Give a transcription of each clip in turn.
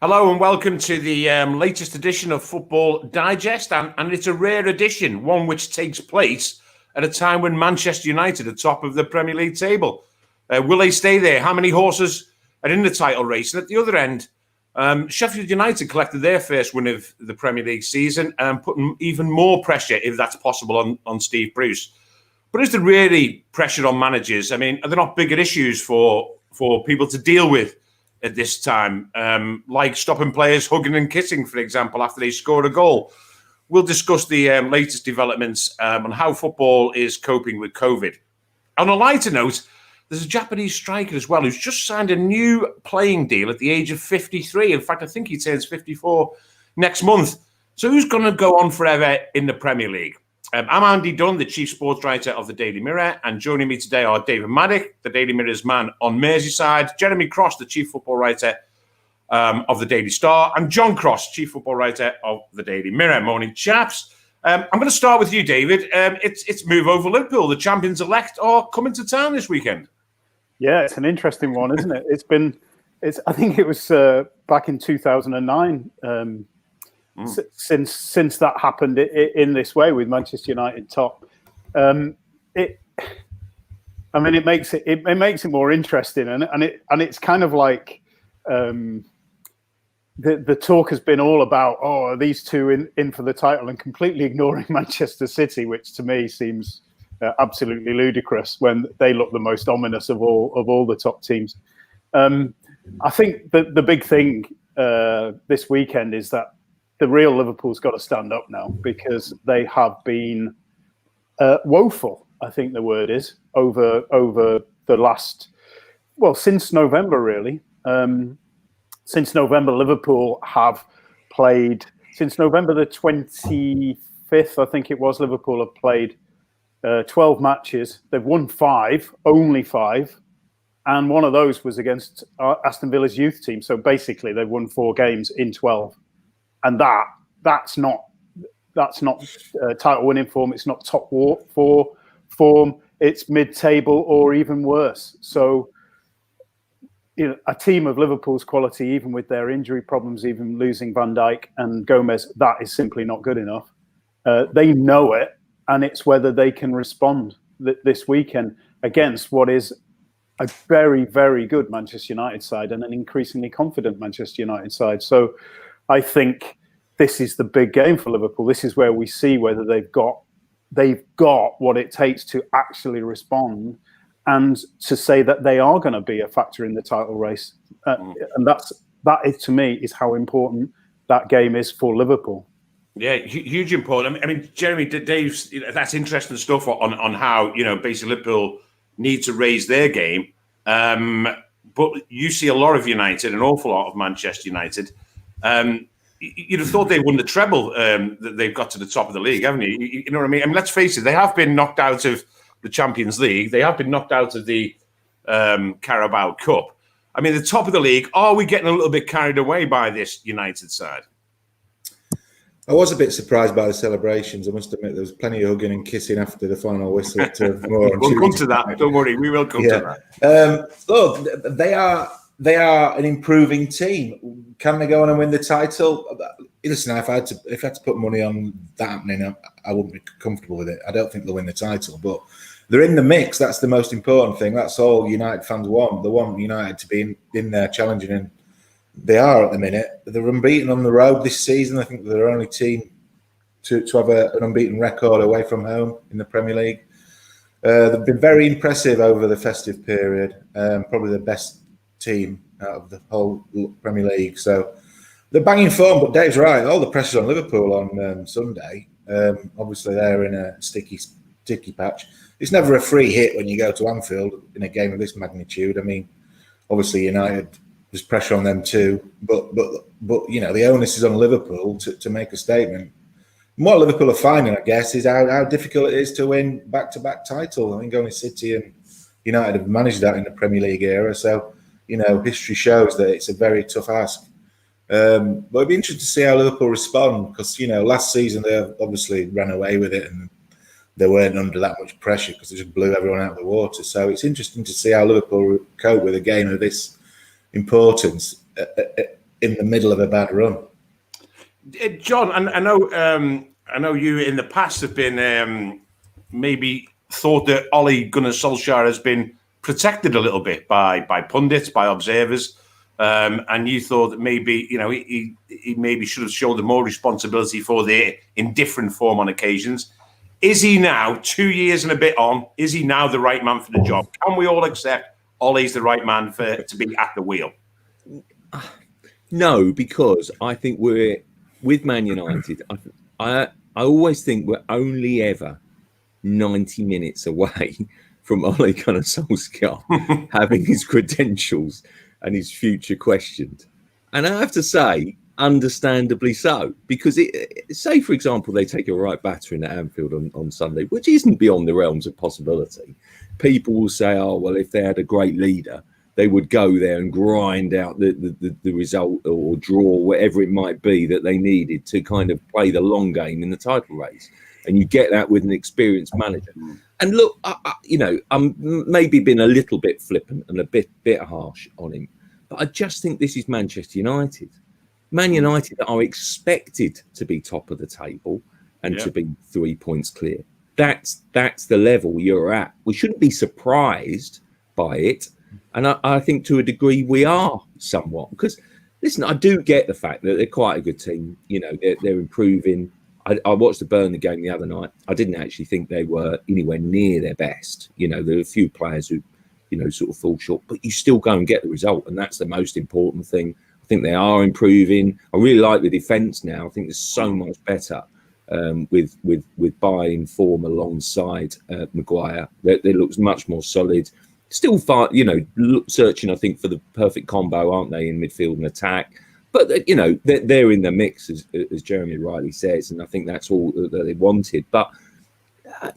Hello and welcome to the latest edition of Football Digest, and it's a rare edition, one which takes place at a time when Manchester United are top of the Premier League table. Will they stay there? How many horses are in the title race? And at the other end, Sheffield United collected their first win of the Premier League season and putting even more pressure, if that's possible, on Steve Bruce. But is there really pressure on managers? I mean, are there not bigger issues for people to deal with at this time, like stopping players hugging and kissing, for example, after they score a goal? We'll discuss the latest developments on how football is coping with COVID. On a lighter note, there's a Japanese striker as well who's just signed a new playing deal at the age of 53. In fact, I think he turns 54 next month. So who's going to go on forever in the Premier League? I'm Andy Dunn, the chief sports writer of the Daily Mirror, and joining me today are David Maddock, the Daily Mirror's man on Merseyside, Jeremy Cross, the chief football writer of the Daily Star, and John Cross, chief football writer of the Daily Mirror. Morning, chaps. I'm going to start with you, David. It's move over Liverpool. The champions-elect are coming to town this weekend. Yeah, it's an interesting one, isn't it? I think it was back in 2009. Since that happened in this way with Manchester United top, it makes it more interesting, and it's kind of like the talk has been all about, are these two in for the title, and completely ignoring Manchester City, which to me seems absolutely ludicrous when they look the most ominous of all the top teams. I think that the big thing this weekend is that the real Liverpool's got to stand up now, because they have been woeful, I think the word is, over the last, since November, really. Since November, Liverpool have played, since November the 25th, I think it was, Liverpool have played 12 matches. They've won only five, and one of those was against Aston Villa's youth team. So basically, they've won 4 games in 12. And that's not title winning form. It's not top 4 form. It's mid-table or even worse. So, a team of Liverpool's quality, even with their injury problems, even losing Van Dijk and Gomez, that is simply not good enough. They know it, and it's whether they can respond this weekend against what is a very, very good Manchester United side and an increasingly confident Manchester United side. So I think this is the big game for Liverpool. This is where we see whether they've got what it takes to actually respond and to say that they are going to be a factor in the title race. And that is, to me, is how important that game is for Liverpool. Yeah, huge important. I mean, Jeremy, Dave's, that's interesting stuff on how, basically Liverpool need to raise their game. But you see a lot of United, an awful lot of Manchester United. You'd have thought they won the treble that they've got to the top of the league, haven't you? You know what I mean? I mean, let's face it, they have been knocked out of the Champions League. They have been knocked out of the Carabao Cup. I mean, the top of the league, are we getting a little bit carried away by this United side? I was a bit surprised by the celebrations. I must admit, there was plenty of hugging and kissing after the final whistle. We'll come to that. Don't worry, we will come to that. Look, they are an improving team. Can they go on and win the title? Listen, if I had to put money on that happening, I wouldn't be comfortable with it. I don't think they'll win the title, but they're in the mix. That's the most important thing. That's all United fans want. They want United to be in there challenging, and they are at the minute. They're unbeaten on the road this season. I think they're the only team to have an unbeaten record away from home in the Premier League. They've been very impressive over the festive period. Probably the best team out of the whole Premier League. So they're banging form, but Dave's right. All the pressure's on Liverpool on Sunday. Obviously, they're in a sticky patch. It's never a free hit when you go to Anfield in a game of this magnitude. I mean, obviously, United, there's pressure on them too. But the onus is on Liverpool to make a statement. And what Liverpool are finding, I guess, is how difficult it is to win back-to-back titles. I think only City and United have managed that in the Premier League era. So, history shows that it's a very tough ask. But it'd be interesting to see how Liverpool respond, because, last season they obviously ran away with it and they weren't under that much pressure because they just blew everyone out of the water. So it's interesting to see how Liverpool cope with a game of this importance in the middle of a bad run. John, and I know you in the past have been maybe thought that Ole Gunnar Solskjaer has been protected a little bit by pundits, by observers, and you thought that maybe he maybe should have shouldered more responsibility for the indifferent form on occasions. Is he now, 2 years and a bit on, is he now the right man for the job? Can we all accept Ole's the right man to be at the wheel? No, because I think we're with Man United. I always think we're only ever 90 minutes away from Ole Gunnar Solskjaer having his credentials and his future questioned. And I have to say, understandably so, because say, for example, they take a right battering at Anfield on Sunday, which isn't beyond the realms of possibility. People will say, oh, well, if they had a great leader, they would go there and grind out the result or draw, whatever it might be that they needed to kind of play the long game in the title race. And you get that with an experienced manager. And look, I'm maybe been a little bit flippant and a bit harsh on him, but I just think this is Manchester United. Man United are expected to be top of the table and to be 3 points clear. That's the level you're at. We shouldn't be surprised by it. And I think to a degree we are somewhat. Because, listen, I do get the fact that they're quite a good team. They're improving. I watched the Burnley game the other night. I didn't actually think they were anywhere near their best. There are a few players who, sort of fall short. But you still go and get the result. And that's the most important thing. I think they are improving. I really like the defence now. I think there's so much better with buying form alongside Maguire. They look much more solid. Still far, searching, I think, for the perfect combo, aren't they, in midfield and attack? But, they're in the mix, as Jeremy rightly says, and I think that's all that they wanted. But,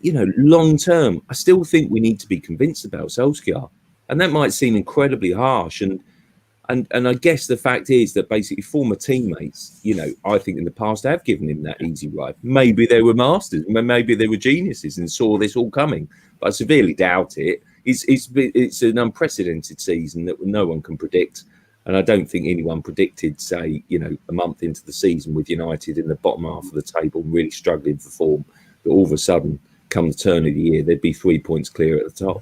long term, I still think we need to be convinced about Solskjaer. And that might seem incredibly harsh. And I guess the fact is that basically former teammates, I think in the past have given him that easy ride. Maybe they were masters, maybe they were geniuses and saw this all coming. But I severely doubt it. It's an unprecedented season that no one can predict. And I don't think anyone predicted, say, a month into the season with United in the bottom half of the table, really struggling for form, that all of a sudden, come the turn of the year, they'd be 3 points clear at the top.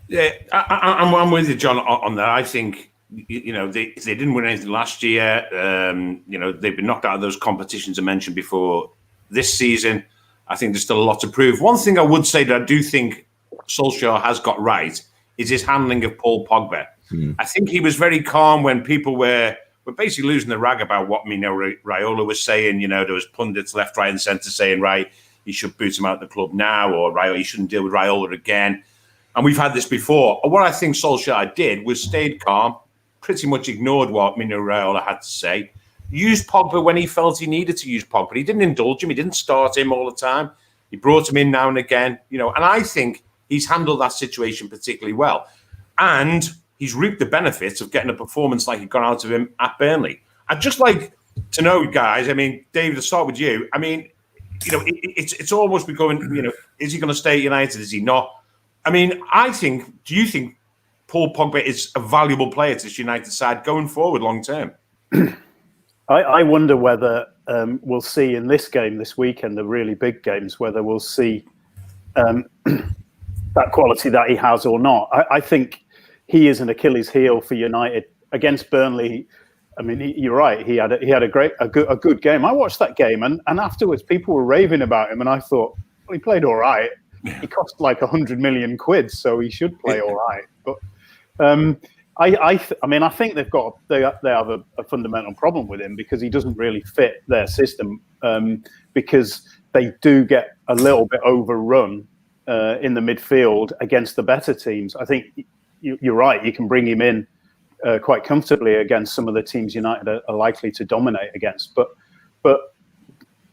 Yeah, I'm with you, John, on that. I think, they didn't win anything last year. They've been knocked out of those competitions I mentioned before this season. I think there's still a lot to prove. One thing I would say that I do think Solskjaer has got right is his handling of Paul Pogba. I think he was very calm when people were basically losing the rag about what Raiola was saying. There was pundits left, right and centre saying, right, he should boot him out of the club now, or he shouldn't deal with Raiola again. And we've had this before. What I think Solskjaer did was stayed calm, pretty much ignored what Mino Raiola had to say, used Pogba when he felt he needed to use Pogba. He didn't indulge him. He didn't start him all the time. He brought him in now and again, and I think he's handled that situation particularly well. And he's reaped the benefits of getting a performance like he got out of him at Burnley. I'd just like to know, guys, David, to start with you. It's almost becoming, is he going to stay at United? Is he not? Do you think Paul Pogba is a valuable player to this United side going forward long term? I wonder whether we'll see in this game this weekend, the really big games, whether we'll see that quality that he has or not. I think he is an Achilles heel for United against Burnley. You're right. He had a good game. I watched that game, and afterwards, people were raving about him, and I thought, well, he played all right. He cost like 100 million quid, so he should play all right. But I think they have a fundamental problem with him because he doesn't really fit their system. Because they do get a little bit overrun in the midfield against the better teams. I think you're right. You can bring him in quite comfortably against some of the teams United are likely to dominate against, but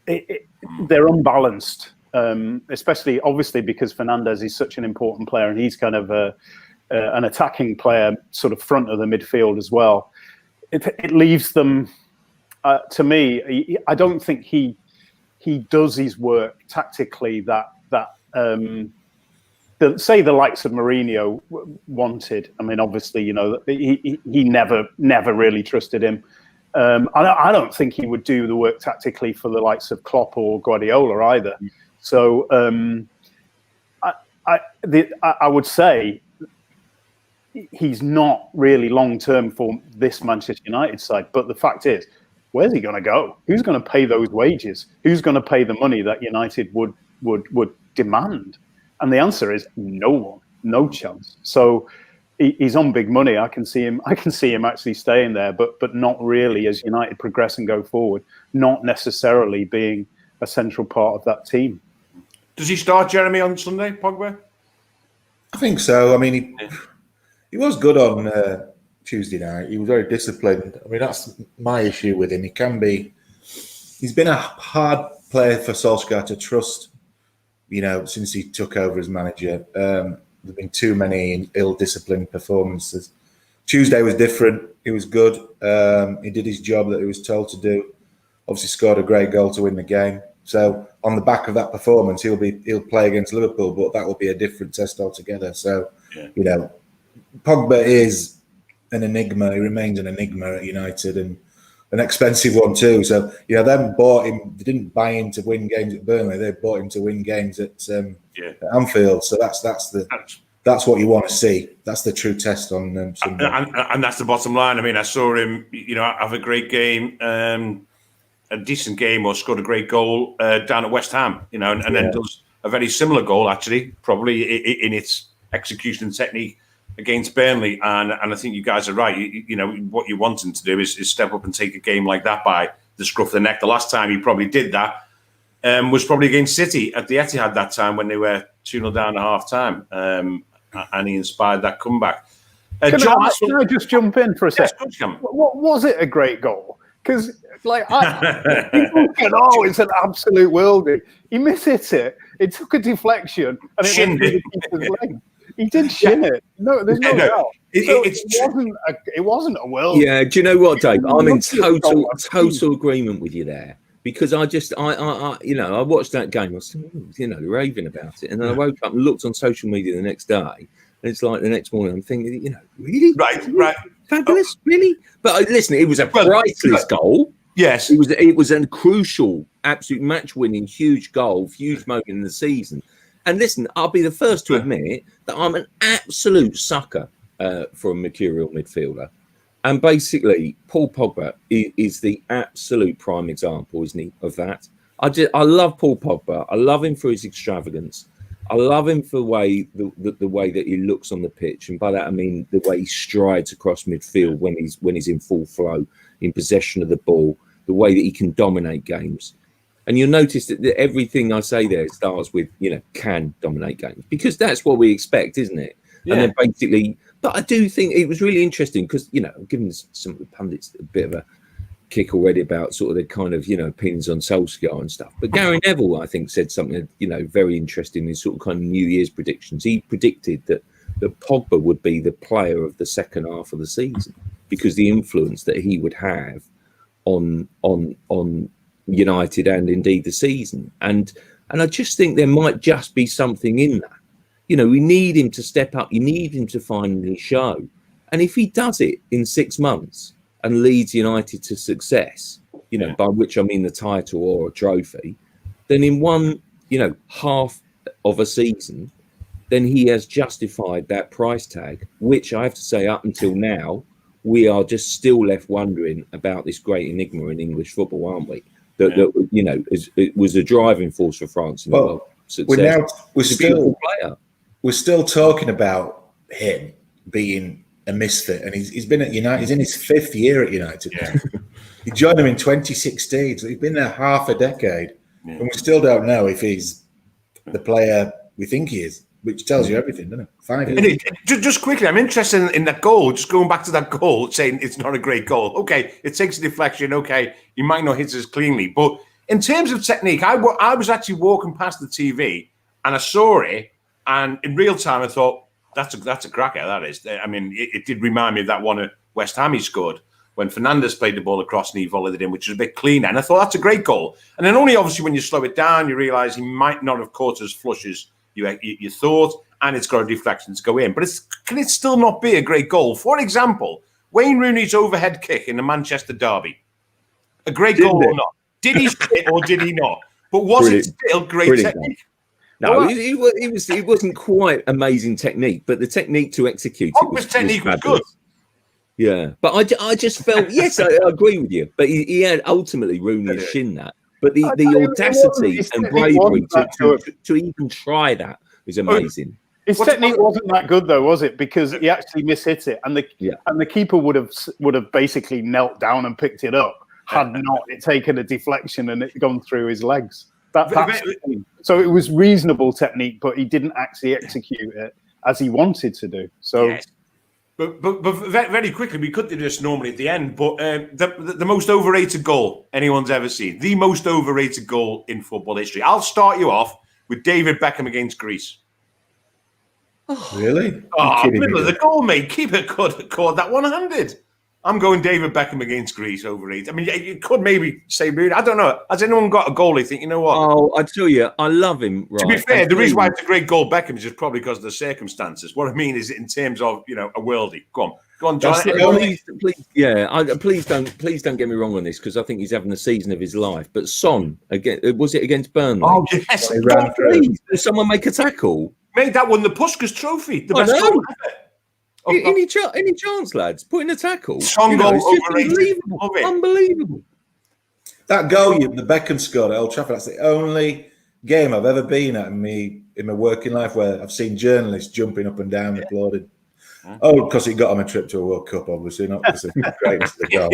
they're unbalanced, especially obviously because Fernandes is such an important player and he's kind of an attacking player, sort of front of the midfield as well. It leaves them, to me, I don't think he does his work tactically that say the likes of Mourinho wanted. Obviously, he never really trusted him. I don't think he would do the work tactically for the likes of Klopp or Guardiola either. So I would say he's not really long-term for this Manchester United side. But the fact is, where's he going to go? Who's going to pay those wages? Who's going to pay the money that United would demand? And the answer is no one, no chance. So he's on big money. I can see him actually staying there, but not really as United progress and go forward. Not necessarily being a central part of that team. Does he start, Jeremy, on Sunday, Pogba? I think so. I mean, he was good on Tuesday night. He was very disciplined. I mean, that's my issue with him. He's been a hard player for Solskjaer to trust, since he took over as manager. There's been too many ill-disciplined performances. Tuesday was different. He was good. He did his job that he was told to do. Obviously scored a great goal to win the game. So on the back of that performance, he'll play against Liverpool, but that will be a different test altogether. So, Pogba is an enigma. He remains an enigma at United, and an expensive one too. So, them bought him. They didn't buy him to win games at Burnley. They bought him to win games at Anfield. So that's what you want to see. That's the true test on Sunday. And that's the bottom line. I mean, I saw him, have a great game, a decent game, or scored a great goal down at West Ham, and then does a very similar goal, actually, probably in its execution technique against Burnley. And I think you guys are right. What you want him to do is step up and take a game like that by the scruff of the neck. The last time he probably did that was probably against City at the Etihad that time when they were 2-0 down at half-time. And he inspired that comeback. Can I just jump in for a second? What was it a great goal? Because people get, it's an absolute worldie. He mishit it. It took a deflection and it went through the keeper's leg. He did shin it. No, there's no doubt. It wasn't a worldie. Yeah, do you know what, Dave? I'm in total agreement with you there. Because I watched that game. I was, raving about it, and then I woke up and looked on social media the next day, and it's like the next morning I'm thinking, really, right, fabulous, really. But listen, it was a priceless goal. Yes, it was a crucial, absolute match-winning, huge goal, huge moment in the season. And listen, I'll be the first to admit that I'm an absolute sucker for a mercurial midfielder. And basically, Paul Pogba is the absolute prime example, isn't he, of that? I love Paul Pogba. I love him for his extravagance. I love him for the way that he looks on the pitch, and by that I mean the way he strides across midfield when he's in full flow, in possession of the ball, the way that he can dominate games. And you'll notice that everything I say there starts with can dominate games, because that's what we expect, isn't it? Yeah. And then basically. But I do think it was really interesting because, I'm giving some of the pundits a bit of a kick already about sort of the kind of, opinions on Solskjaer and stuff. But Gary Neville, I think, said something, very interesting in sort of kind of New Year's predictions. He predicted that Pogba would be the player of the second half of the season because the influence that he would have on United and indeed the season. And I just think there might just be something in that. We need him to step up. You need him to finally show. And if he does it in 6 months and leads United to success, by which I mean the title or a trophy, then in one, half of a season, then he has justified that price tag, which I have to say up until now, we are just still left wondering about this great enigma in English football, aren't we? That it was a driving force for France in the world success. We're still talking about him being a misfit, and he's been at United. He's in his 5th year at United. Yeah. He joined them in 2016, so he's been there half a decade, and we still don't know if he's the player we think he is, which tells you everything, doesn't it? 5 years. Just quickly, I'm interested in that goal. Just going back to that goal, saying it's not a great goal. Okay, it takes a deflection. Okay, you might not hit it as cleanly, but in terms of technique, I was actually walking past the TV and I saw it. And in real time, I thought, that's a cracker, that is. I mean, it did remind me of that one at West Ham he scored when Fernandes played the ball across and he volleyed it in, which was a bit cleaner. And I thought, that's a great goal. And then only obviously when you slow it down, you realise he might not have caught as flush as you thought, and it's got a deflection to go in. But can it still not be a great goal? For example, Wayne Rooney's overhead kick in the Manchester derby. a great goal or not? Did he sit or did he not? But was it still great technique? No, it wasn't quite amazing technique, but the technique to execute it was technique was good. Yeah, but I just felt, yes, I agree with you. But he had ultimately Rooney's shin that. But the audacity and bravery to even try that was amazing. His technique wasn't that good though, was it? Because he actually mishit it, and the keeper would have basically knelt down and picked it up had not it taken a deflection and it gone through his legs. So it was reasonable technique, but he didn't actually execute it as he wanted to do. So. Yes. But very quickly, we could do this normally at the end, but the most overrated goal anyone's ever seen, the most overrated goal in football history. I'll start you off with David Beckham against Greece. Oh, really? Middle of the goal, mate. Keeper caught that one-handed. I'm going David Beckham against Greece, overrated. I mean, you could maybe say Rooney. I don't know. Has anyone got a goal they think, you know what? Oh, I tell you, I love him. Right. To be fair, the reason why it's a great goal, Beckham, is just probably because of the circumstances. What I mean is in terms of, a worldie. Go on, John. Please don't get me wrong on this, because I think he's having the season of his life. But Son, was it against Burnley? Oh, yes. Please, did someone make a tackle? Mate, that won the Puskas Trophy. The best goal ever. Any chance, lads? Put in a tackle. Unbelievable. That goal the Beckham scored at Old Trafford, that's the only game I've ever been at in my working life where I've seen journalists jumping up and down applauding. Oh, because he got on a trip to a World Cup, obviously, not because of the greatness of the goal.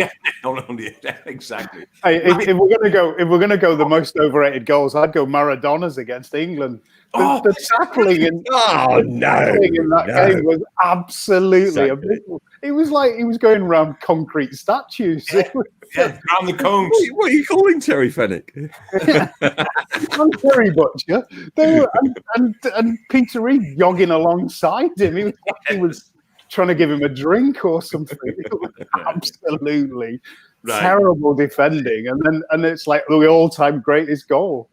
Exactly. Hey, if we're gonna go the most overrated goals, I'd go Maradona's against England. The tackling in that game was absolutely abysmal. It was like he was going around concrete statues. Around the cones. What are you calling Terry Fenwick? And Terry Butcher. And Peter Reid jogging alongside him. He was trying to give him a drink or something. It was absolutely terrible defending. And it's like the all-time greatest goal.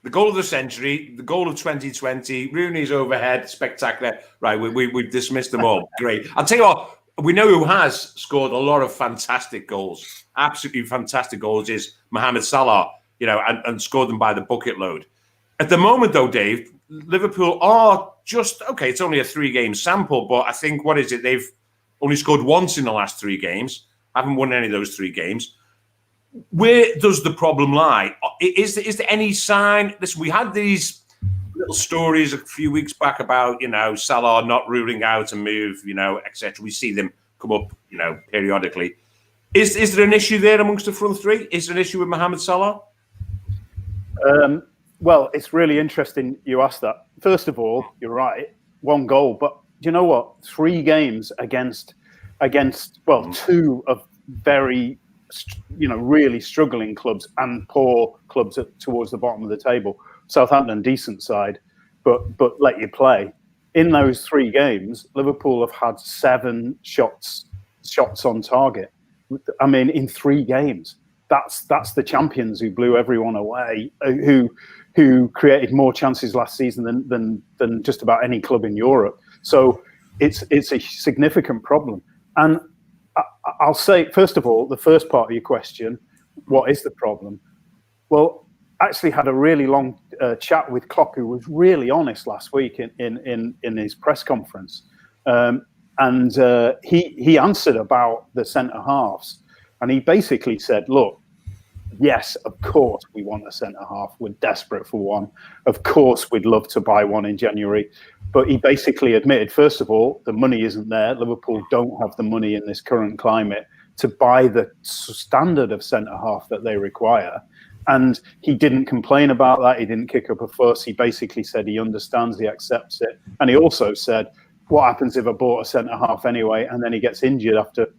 The goal of the century, the goal of 2020, Rooney's overhead, spectacular. Right, we've dismissed them all. Great. I'll tell you what, we know who has scored a lot of fantastic goals, absolutely fantastic goals, is Mohamed Salah, and scored them by the bucket load. At the moment, though, Dave, Liverpool are just, it's only a 3-game sample, but I think, they've only scored once in the last 3 games, haven't won any of those 3 games. Where does the problem lie? Is there any sign? Listen, we had these little stories a few weeks back about, Salah not ruling out a move, etc. We see them come up, periodically. Is there an issue there amongst the front 3? Is there an issue with Mohamed Salah? Well, it's really interesting you asked that. First of all, you're right, 1 goal. But do you know what? 3 games against 2 of very really struggling clubs and poor clubs towards the bottom of the table. Southampton, decent side, but let you play. In those 3 games, Liverpool have had 7 shots on target. I mean, in 3 games, that's the champions who blew everyone away, who created more chances last season than just about any club in Europe. So it's a significant problem. And I'll say, first of all, the first part of your question, what is the problem? Well, I actually had a really long chat with Klopp, who was really honest last week in his press conference. And he answered about the centre-halves. And he basically said, look, yes, of course we want a centre-half. We're desperate for one. Of course we'd love to buy one in January. But he basically admitted, first of all, the money isn't there. Liverpool don't have the money in this current climate to buy the standard of centre-half that they require. And he didn't complain about that. He didn't kick up a fuss. He basically said he understands, he accepts it. And he also said, what happens if I bought a centre-half anyway and then he gets injured after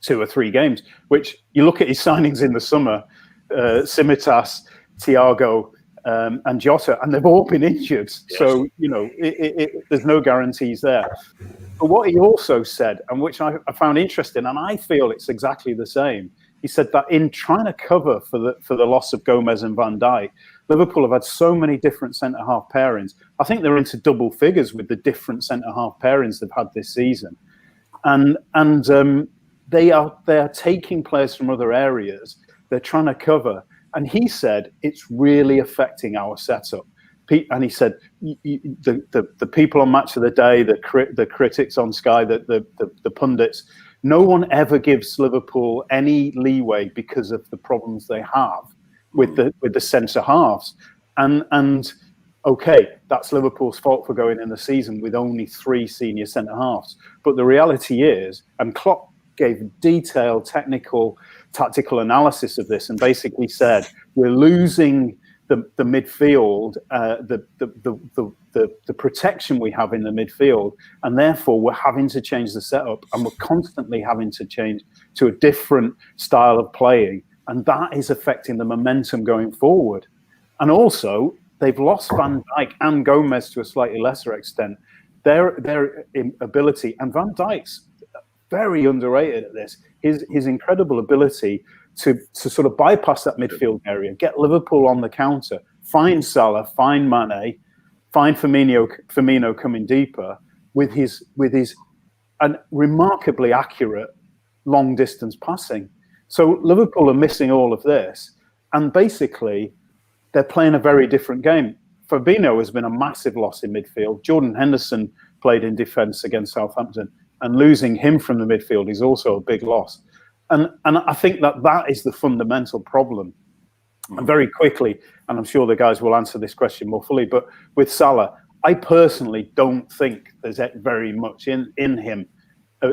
2 or 3 games? Which you look at his signings in the summer, Tsimikas, Thiago, and Jota, and they've all been injured. Yes. So, there's no guarantees there. But what he also said, and which I found interesting, and I feel it's exactly the same, he said that in trying to cover for the loss of Gomez and Van Dijk, Liverpool have had so many different centre-half pairings. I think they're into double figures with the different centre-half pairings they've had this season. And they are taking players from other areas they're trying to cover. And he said, it's really affecting our setup. And he said, the people on Match of the Day, the critics on Sky, the pundits, no one ever gives Liverpool any leeway because of the problems they have with the centre halves. And okay, that's Liverpool's fault for going in the season with only 3 senior centre halves. But the reality is, and Klopp gave detailed technical, tactical analysis of this, and basically said, we're losing the midfield, the protection we have in the midfield, and therefore we're having to change the setup, and we're constantly having to change to a different style of playing, and that is affecting the momentum going forward. And also, they've lost Van Dijk and Gomez to a slightly lesser extent. Their ability, and Van Dijk's very underrated at this. His incredible ability to sort of bypass that midfield area, get Liverpool on the counter, find Salah, find Mane, find Firmino coming deeper with his and remarkably accurate long distance passing. So Liverpool are missing all of this, and basically they're playing a very different game. Fabinho has been a massive loss in midfield. Jordan Henderson played in defence against Southampton, and losing him from the midfield is also a big loss. And I think that is the fundamental problem. And very quickly, and I'm sure the guys will answer this question more fully, but with Salah, I personally don't think there's very much in him.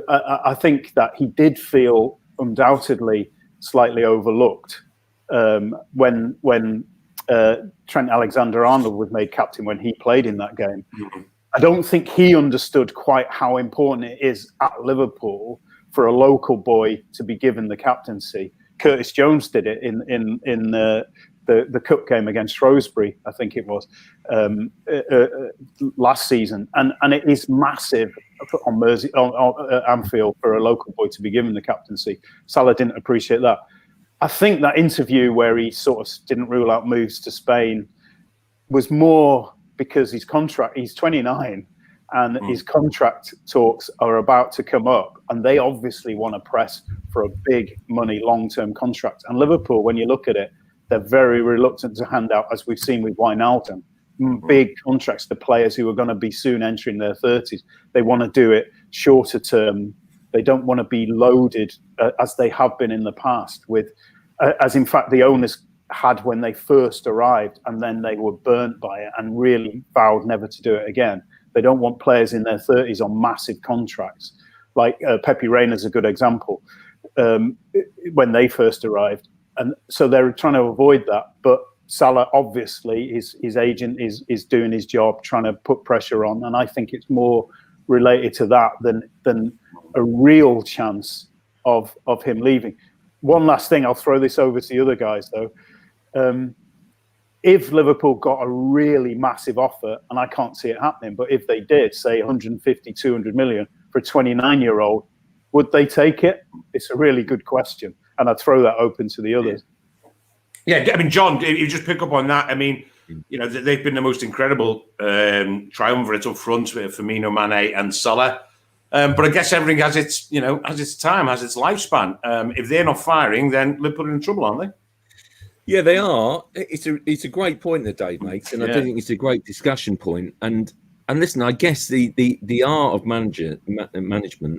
I think that he did feel undoubtedly slightly overlooked when Trent Alexander-Arnold was made captain when he played in that game. I don't think he understood quite how important it is at Liverpool for a local boy to be given the captaincy. Curtis Jones did it in the cup game against Shrewsbury, I think it was, last season, and it is massive on Anfield for a local boy to be given the captaincy. Salah didn't appreciate that. I think that interview where he sort of didn't rule out moves to Spain was more because his contract, he's 29, and his contract talks are about to come up, and they obviously want to press for a big money long-term contract. And Liverpool, when you look at it, they're very reluctant to hand out, as we've seen with Wijnaldum, big contracts to players who are going to be soon entering their 30s. They want to do it shorter term. They don't want to be loaded as they have been in the past with, as in fact the owners had when they first arrived, and then they were burnt by it and really vowed never to do it again. They don't want players in their 30s on massive contracts. Like Pepe Reina's a good example when they first arrived. And so they're trying to avoid that. But Salah, obviously, his agent is doing his job, trying to put pressure on. And I think it's more related to that than a real chance of him leaving. One last thing, I'll throw this over to the other guys, though. If Liverpool got a really massive offer, and I can't see it happening, but if they did, say 150, 200 million for a 29-year-old, would they take it? It's a really good question. And I'd throw that open to the others. Yeah, I mean, John, you just pick up on that. I mean, you know, they've been the most incredible triumvirate up front with Firmino, Mane and Salah. But I guess everything has its, has its time, has its lifespan. If they're not firing, then Liverpool are in trouble, aren't they? Yeah, they are. It's a great point that Dave makes, and I do think it's a great discussion point. And listen, I guess the art of management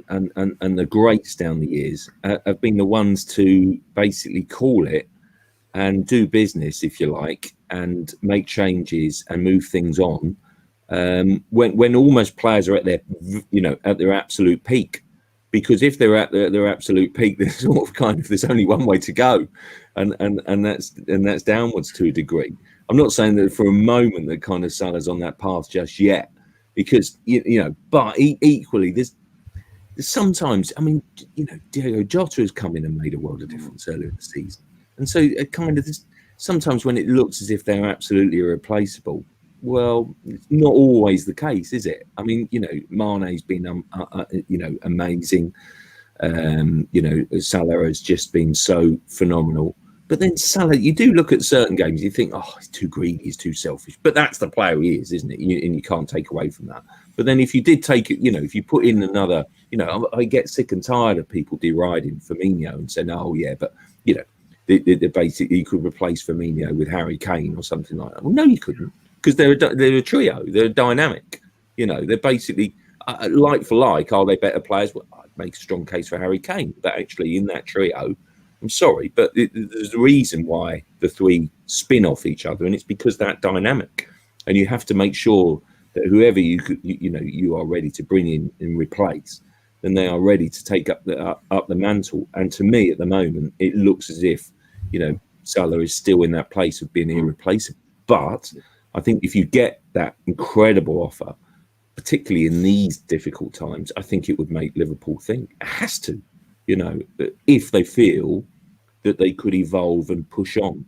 and the greats down the years have been the ones to basically call it and do business, if you like, and make changes and move things on when almost players are at their absolute peak. Because if they're at their absolute peak, there's there's only one way to go, and that's downwards to a degree. I'm not saying that for a moment that kind of Salah's on that path just yet, because but equally there's sometimes, I mean, Diogo Jota has come in and made a world of difference earlier in the season, and so sometimes when it looks as if they're absolutely irreplaceable. Well, it's not always the case, is it? I mean, Mane's been, amazing. Salah has just been so phenomenal. But then Salah, you do look at certain games, you think, oh, he's too greedy, he's too selfish. But that's the player he is, isn't it? And you can't take away from that. But then if you did take it, if you put in another, I get sick and tired of people deriding Firmino and saying, oh, yeah, but, basically you could replace Firmino with Harry Kane or something like that. Well, no, you couldn't, because they're a trio. They're dynamic. They're basically like for like. Are they better players? Well, I'd make a strong case for Harry Kane, but actually in that trio, I'm sorry, but there's a reason why the three spin off each other, and it's because that dynamic. And you have to make sure that whoever you are ready to bring in and replace, then they are ready to take up the mantle. And to me, at the moment, it looks as if Salah is still in that place of being irreplaceable. But I think if you get that incredible offer, particularly in these difficult times, I think it would make Liverpool think. It has to, if they feel that they could evolve and push on.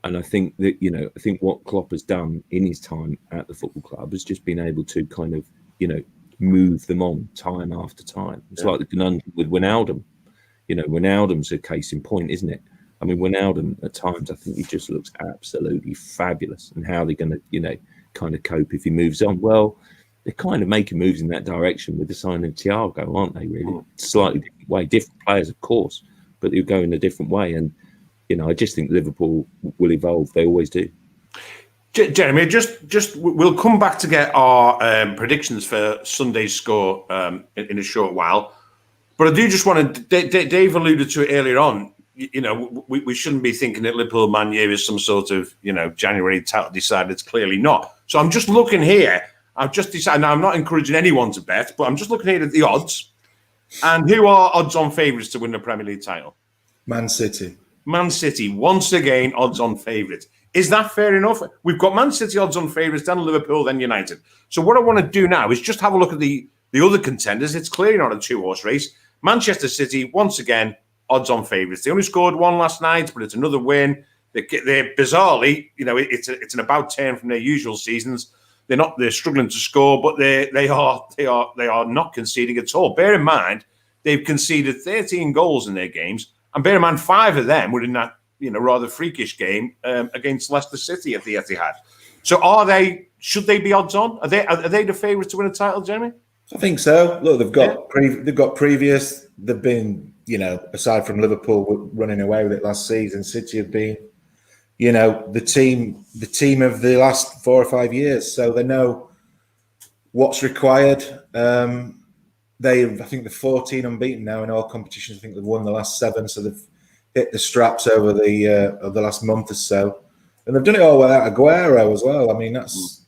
And I think that, I think what Klopp has done in his time at the football club has just been able to kind of, move them on time after time. It's like the conundrum with Wijnaldum. Wijnaldum's a case in point, isn't it? I mean, Wijnaldum at times, I think he just looks absolutely fabulous. And how they're going to, kind of cope if he moves on. Well, they're kind of making moves in that direction with the signing of Thiago, aren't they, really? Slightly different way. Different players, of course, but they'll go in a different way. And, I just think Liverpool will evolve. They always do. Jeremy, just we'll come back to get our predictions for Sunday's score in a short while. But I do just want to, Dave alluded to it earlier on, we shouldn't be thinking that Liverpool Man U is some sort of, January title decided. It's clearly not. So I'm just looking here. I've just decided, now I'm not encouraging anyone to bet, but I'm just looking here at the odds. And who are odds-on favourites to win the Premier League title? Man City. Man City, once again, odds-on favourites. Is that fair enough? We've got Man City odds-on favourites, then Liverpool, then United. So what I want to do now is just have a look at the other contenders. It's clearly not a two-horse race. Manchester City, once again, odds-on favourites. They only scored one last night, but it's another win. They're bizarrely, it's an about turn from their usual seasons. They're struggling to score, but they are not conceding at all. Bear in mind, they've conceded 13 goals in their games, and bear in mind, 5 of them were in that rather freakish game against Leicester City at the Etihad. So should they be odds on? Are they the favourites to win a title, Jeremy? I think so. Look, they've got previous. They've been, aside from Liverpool running away with it last season, City have been, the team of the last 4 or 5 years. So they know what's required. I think they're 14 unbeaten now in all competitions. I think they've won the last 7, so they've hit the straps over the last month or so, and they've done it all without Aguero as well. I mean, that's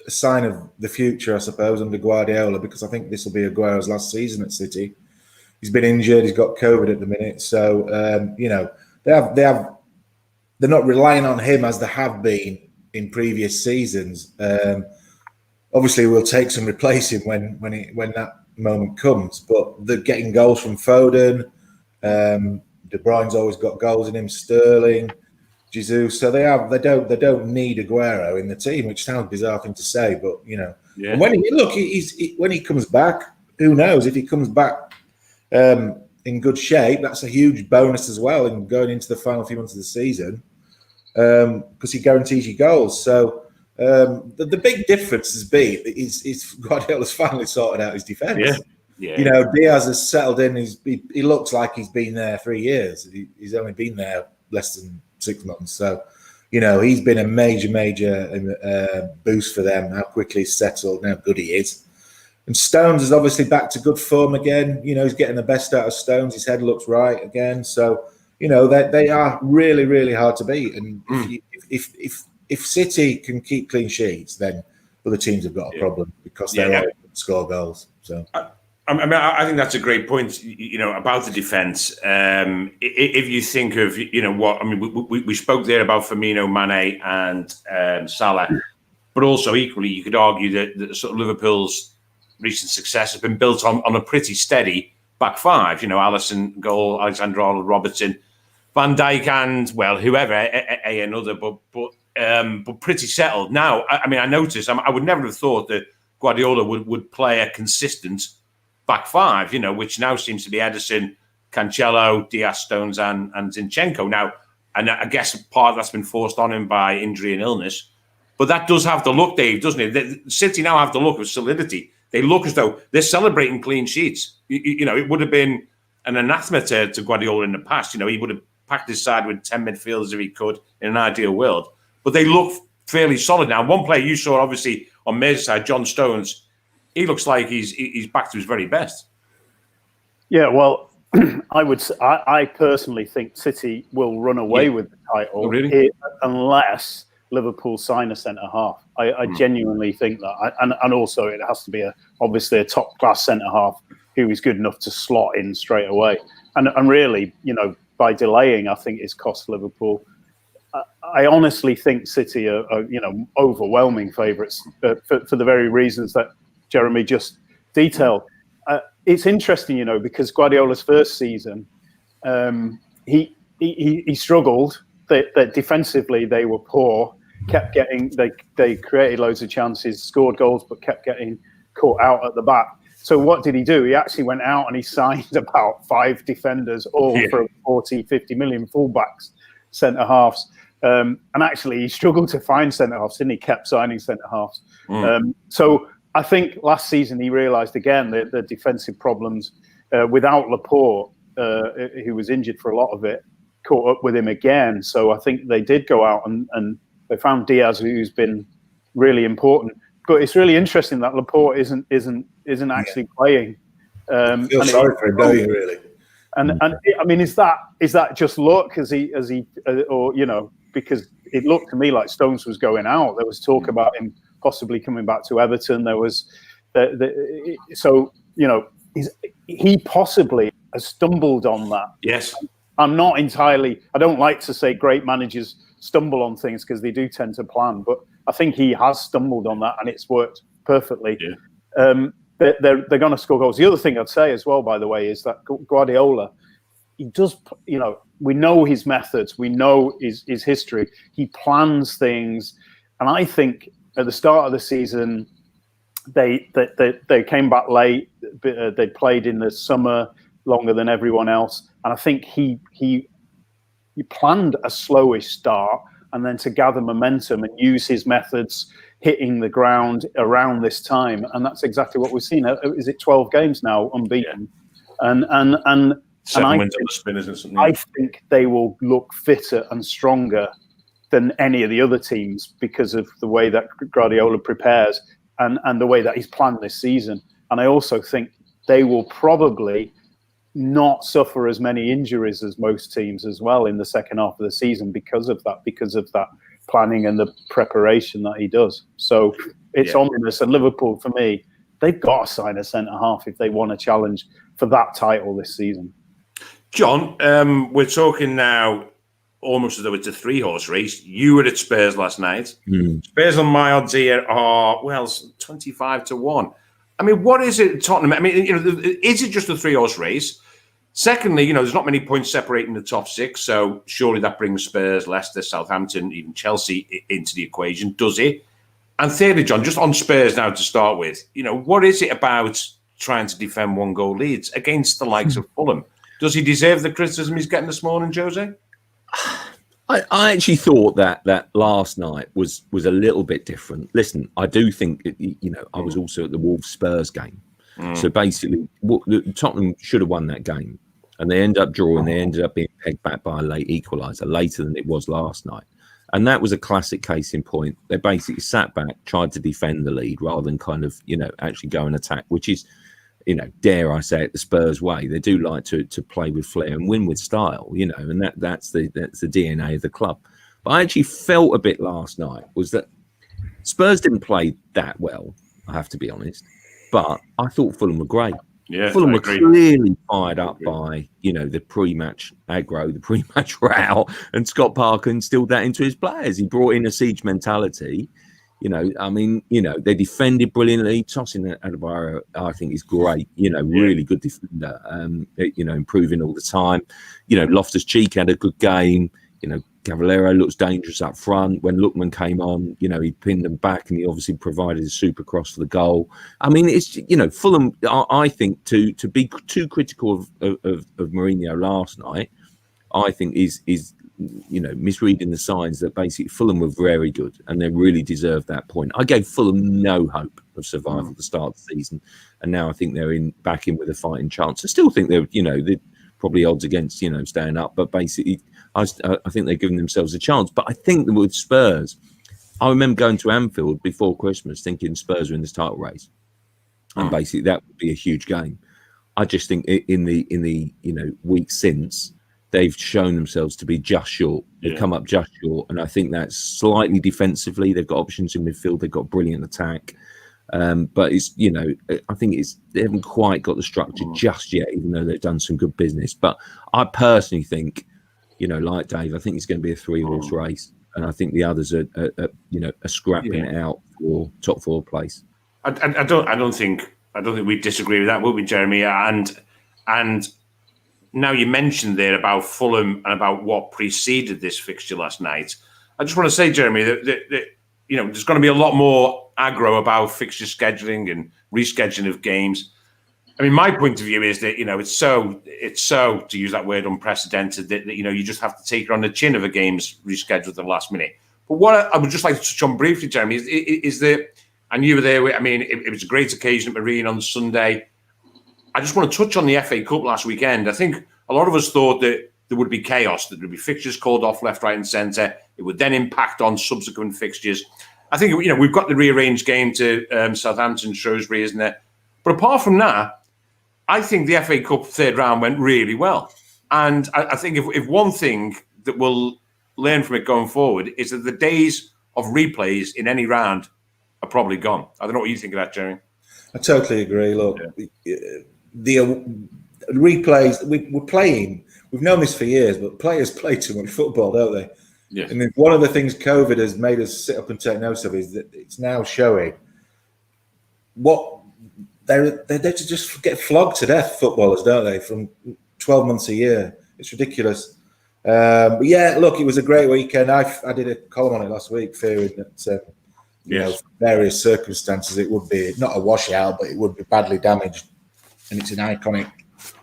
a sign of the future, I suppose, under Guardiola, because I think this will be Aguero's last season at City. He's been injured. He's got COVID at the minute, so they're not relying on him as they have been in previous seasons. Obviously, we'll take some replacing when that moment comes, but they're getting goals from Foden. De Bruyne's always got goals in him. Sterling, Jesus. So they don't need Aguero in the team, which sounds a bizarre thing to say, but And when when he comes back, who knows if he comes back in good shape? That's a huge bonus as well in going into the final few months of the season, because he guarantees you goals. So the big difference has been is Guardiola's finally sorted out his defence. Yeah. Diaz has settled in. He looks like he's been there 3 years. He's only been there less than 6 months. So, he's been a major boost for them. How quickly he's settled and how good he is. And Stones is obviously back to good form again. He's getting the best out of Stones. His head looks right again. So, they are really, really hard to beat. And if City can keep clean sheets, then other teams have got a problem because they're all able to score goals. So. I think that's a great point, about the defence. If you think of, we spoke there about Firmino, Mane and Salah, but also equally, you could argue that sort of Liverpool's recent success has been built on a pretty steady back five. Alisson, goal, Alexander-Arnold, Robertson, Van Dijk, and whoever, another, but pretty settled. Now, I noticed. I would never have thought that Guardiola would play a consistent back five, which now seems to be Ederson, Cancelo, Diaz, Stones, and Zinchenko. Now, and I guess part of that's been forced on him by injury and illness, but that does have the look, Dave, doesn't it? The City now have the look of solidity. They look as though they're celebrating clean sheets. It would have been an anathema to Guardiola in the past. He would have packed his side with 10 midfielders if he could in an ideal world. But they look fairly solid now. One player you saw, obviously, on Merseyside, John Stones, he looks like he's back to his very best. Yeah, well, I personally think City will run away with the title unless Liverpool sign a centre-half. I genuinely think that. And also it has to be obviously a top-class centre-half who is good enough to slot in straight away. And really, by delaying, I think it's cost Liverpool. I honestly think City are overwhelming favourites for the very reasons that Jeremy just detailed. It's interesting, because Guardiola's first season, he struggled. That defensively they were poor. They created loads of chances, scored goals, but kept getting caught out at the back. So what did he do? He actually went out and he signed about 5 defenders, all for 40, 50 million fullbacks, centre halves. And actually, he struggled to find centre halves, and he kept signing centre halves. So I think last season he realised again that the defensive problems without Laporte, who was injured for a lot of it, caught up with him again. So I think they did go out and they found Diaz, who's been really important. But it's really interesting that Laporte isn't actually playing. I feel sorry for him, don't you, really? And I mean, is that just luck? Because it looked to me like Stones was going out. There was talk about him possibly coming back to Everton. There was, he possibly has stumbled on that. Yes. I'm not entirely. I don't like to say great managers stumble on things because they do tend to plan, but I think he has stumbled on that and it's worked perfectly. Yeah. They're going to score goals. The other thing I'd say as well, by the way, is that Guardiola, he does, we know his methods, we know his history. He plans things, and I think at the start of the season, they came back late. They played in the summer longer than everyone else, and I think he planned a slowish start, and then to gather momentum and use his methods, hitting the ground around this time, and that's exactly what we've seen. Is it 12 games now unbeaten? Yeah. And 7 wins on the spin, isn't it? Something? I think they will look fitter and stronger than any of the other teams because of the way that Guardiola prepares and the way that he's planned this season. And I also think they will probably not suffer as many injuries as most teams as well in the second half of the season because of that planning and the preparation that he does. So it's ominous. And Liverpool, for me, they've got to sign a centre-half if they want a challenge for that title this season. John, we're talking now almost as though it's a 3-horse race. You were at Spurs last night. Spurs on my odds here are, 25 to 1. I mean, what is it, Tottenham? I mean, is it just a 3-horse race? Secondly, there's not many points separating the top 6, so surely that brings Spurs, Leicester, Southampton, even Chelsea into the equation, does it? And thirdly, John, just on Spurs now to start with, what is it about trying to defend 1-goal leads against the likes of Fulham? Does he deserve the criticism he's getting this morning, Jose? I actually thought that last night was a little bit different. Listen, I do think, I was also at the Wolves-Spurs game. So basically, Tottenham should have won that game. And they ended up drawing. They ended up being pegged back by a late equaliser, later than it was last night. And that was a classic case in point. They basically sat back, tried to defend the lead rather than kind of, actually go and attack, which is, dare I say it, the Spurs way. They do like to play with flair and win with style, and that's the DNA of the club. But I actually felt a bit last night was that Spurs didn't play that well, I have to be honest. But I thought Fulham were great. Yeah, Fulham were clearly fired up by, the pre-match aggro, the pre-match row, and Scott Parker instilled that into his players. He brought in a siege mentality. They defended brilliantly. Tosin Adebayo, I think, is great. Really good defender. Improving all the time. Loftus-Cheek had a good game. Cavallero looks dangerous up front. When Lookman came on, he pinned them back and he obviously provided a super cross for the goal. I mean, it's, Fulham, I think, to be too critical of Mourinho last night, I think is misreading the signs that basically Fulham were very good and they really deserved that point. I gave Fulham no hope of survival at the start of the season. And now I think they're back in with a fighting chance. I still think they're probably odds against, staying up. But basically, I think they're giving themselves a chance. But I think that with Spurs, I remember going to Anfield before Christmas thinking Spurs were in this title race. And basically that would be a huge game. I just think in the week since, they've shown themselves to be just short. They've come up just short. And I think that's slightly defensively. They've got options in midfield. They've got brilliant attack. But it's, I think they haven't quite got the structure just yet, even though they've done some good business. But I personally think, like Dave, I think it's going to be a 3-horse race. And I think the others are scrapping it out for top 4 place. I don't think we disagree with that, will we, Jeremy? And now you mentioned there about Fulham and about what preceded this fixture last night. I just want to say, Jeremy, that there's going to be a lot more aggro about fixture scheduling and rescheduling of games. I mean, my point of view is that it's so to use that word unprecedented that you just have to take it on the chin of a game's rescheduled at the last minute. But what I would just like to touch on briefly, Jeremy, is that, and you were there. It was a great occasion at Marine on Sunday. I just want to touch on the FA Cup last weekend. I think a lot of us thought that there would be chaos, that there would be fixtures called off left, right, and centre. It would then impact on subsequent fixtures. I think we've got the rearranged game to Southampton, Shrewsbury, isn't there? But apart from that, I think the FA Cup third round went really well. And I think if one thing that we'll learn from it going forward is that the days of replays in any round are probably gone. I don't know what you think of that, Jeremy. I totally agree. Look, the replays, we're playing, we've known this for years, but players play too much football, don't they? Yes. And one of the things COVID has made us sit up and take notice of is that it's now showing what they just get flogged to death, footballers, don't they? From 12 months a year. It's ridiculous. But yeah, look, it was a great weekend. I did a column on it last week, fearing that various circumstances it would be not a washout, but it would be badly damaged. And it's an iconic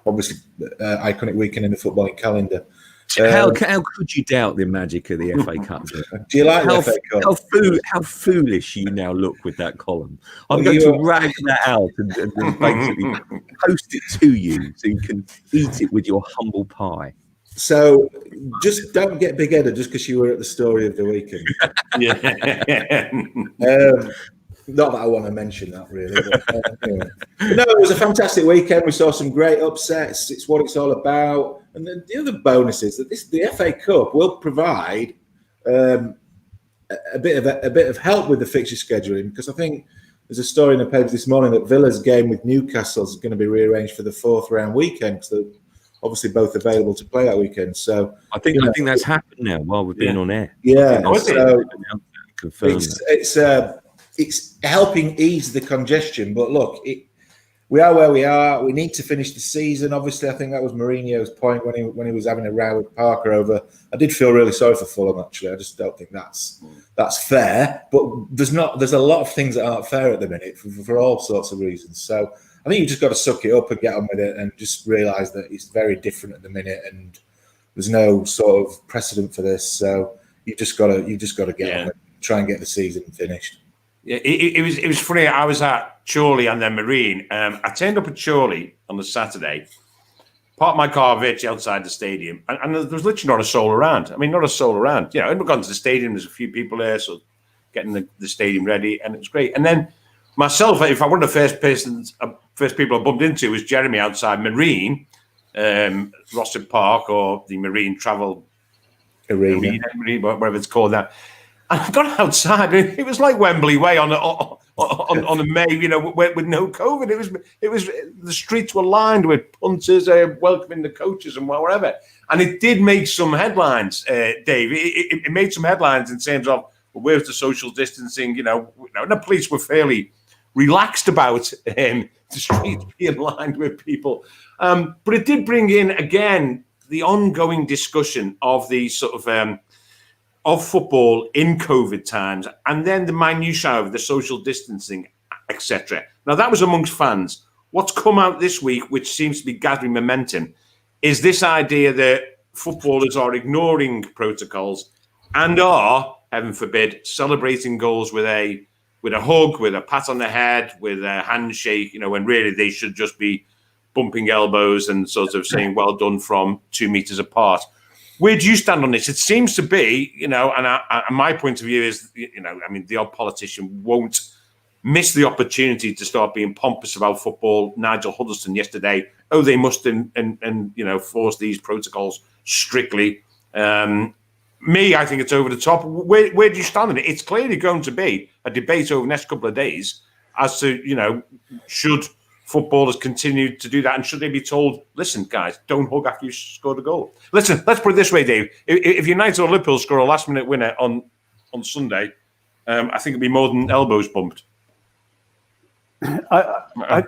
weekend in the footballing calendar. How could you doubt the magic of the FA Cup? Do you like the FA Cup? How foolish you now look with that column. I'm going to rag that out and basically post it to you so you can eat it with your humble pie. So just don't get big-headed just because you were at the story of the weekend. Not that I want to mention that, really. But, anyway. But no, it was a fantastic weekend. We saw some great upsets. It's what it's all about. And the other bonus is that the FA Cup will provide a bit of help with the fixture scheduling, because I think there's a story in the paper this morning that Villa's game with Newcastle is going to be rearranged for the 4th round weekend, because they're obviously both available to play that weekend. So I think that's happened now while we've been on air. Yeah, so it's helping ease the congestion. But look, we are where we are. We need to finish the season. Obviously, I think that was Mourinho's point when he was having a row with Parker over. I did feel really sorry for Fulham, actually. I just don't think that's fair. But there's a lot of things that aren't fair at the minute for all sorts of reasons. So I think you've just got to suck it up and get on with it, and just realise that it's very different at the minute, and there's no sort of precedent for this. So you've just got to get on with it, try and get the season finished. Yeah, it was funny. I was at Chorley and then Marine. I turned up at Chorley on the Saturday, parked my car virtually outside the stadium, and there was literally not a soul around. I mean, not a soul around. I'd gone to the stadium. There's a few people there, so getting the stadium ready, and it was great. And then myself, if I one of the first people I bumped into was Jeremy outside Marine, Rossett Park, or the Marine Travel Arena, whatever it's called now. And I got outside, and it was like Wembley Way on a May, with no COVID. It was the streets were lined with punters welcoming the coaches and whatever. And it did make some headlines, Dave. It made some headlines in terms of, well, where's the social distancing? And the police were fairly relaxed about the streets being lined with people. But it did bring in again the ongoing discussion of the sort of football in COVID times, and then the minutiae of the social distancing, etc. Now, that was amongst fans. What's come out this week, which seems to be gathering momentum, is this idea that footballers are ignoring protocols and are, heaven forbid, celebrating goals with a hug, with a pat on the head, with a handshake, when really they should just be bumping elbows and sort of saying well done from 2 meters apart. Where do you stand on this? It seems to be, and my point of view is, the odd politician won't miss the opportunity to start being pompous about football. Nigel Huddleston yesterday, they must force these protocols strictly. I think it's over the top. Where do you stand on it? It's clearly going to be a debate over the next couple of days as to, should footballers continue to do that, and should they be told, listen, guys, don't hug after you scored a goal? Listen, let's put it this way, Dave. If United or Liverpool score a last-minute winner on Sunday, I think it'd be more than elbows bumped. I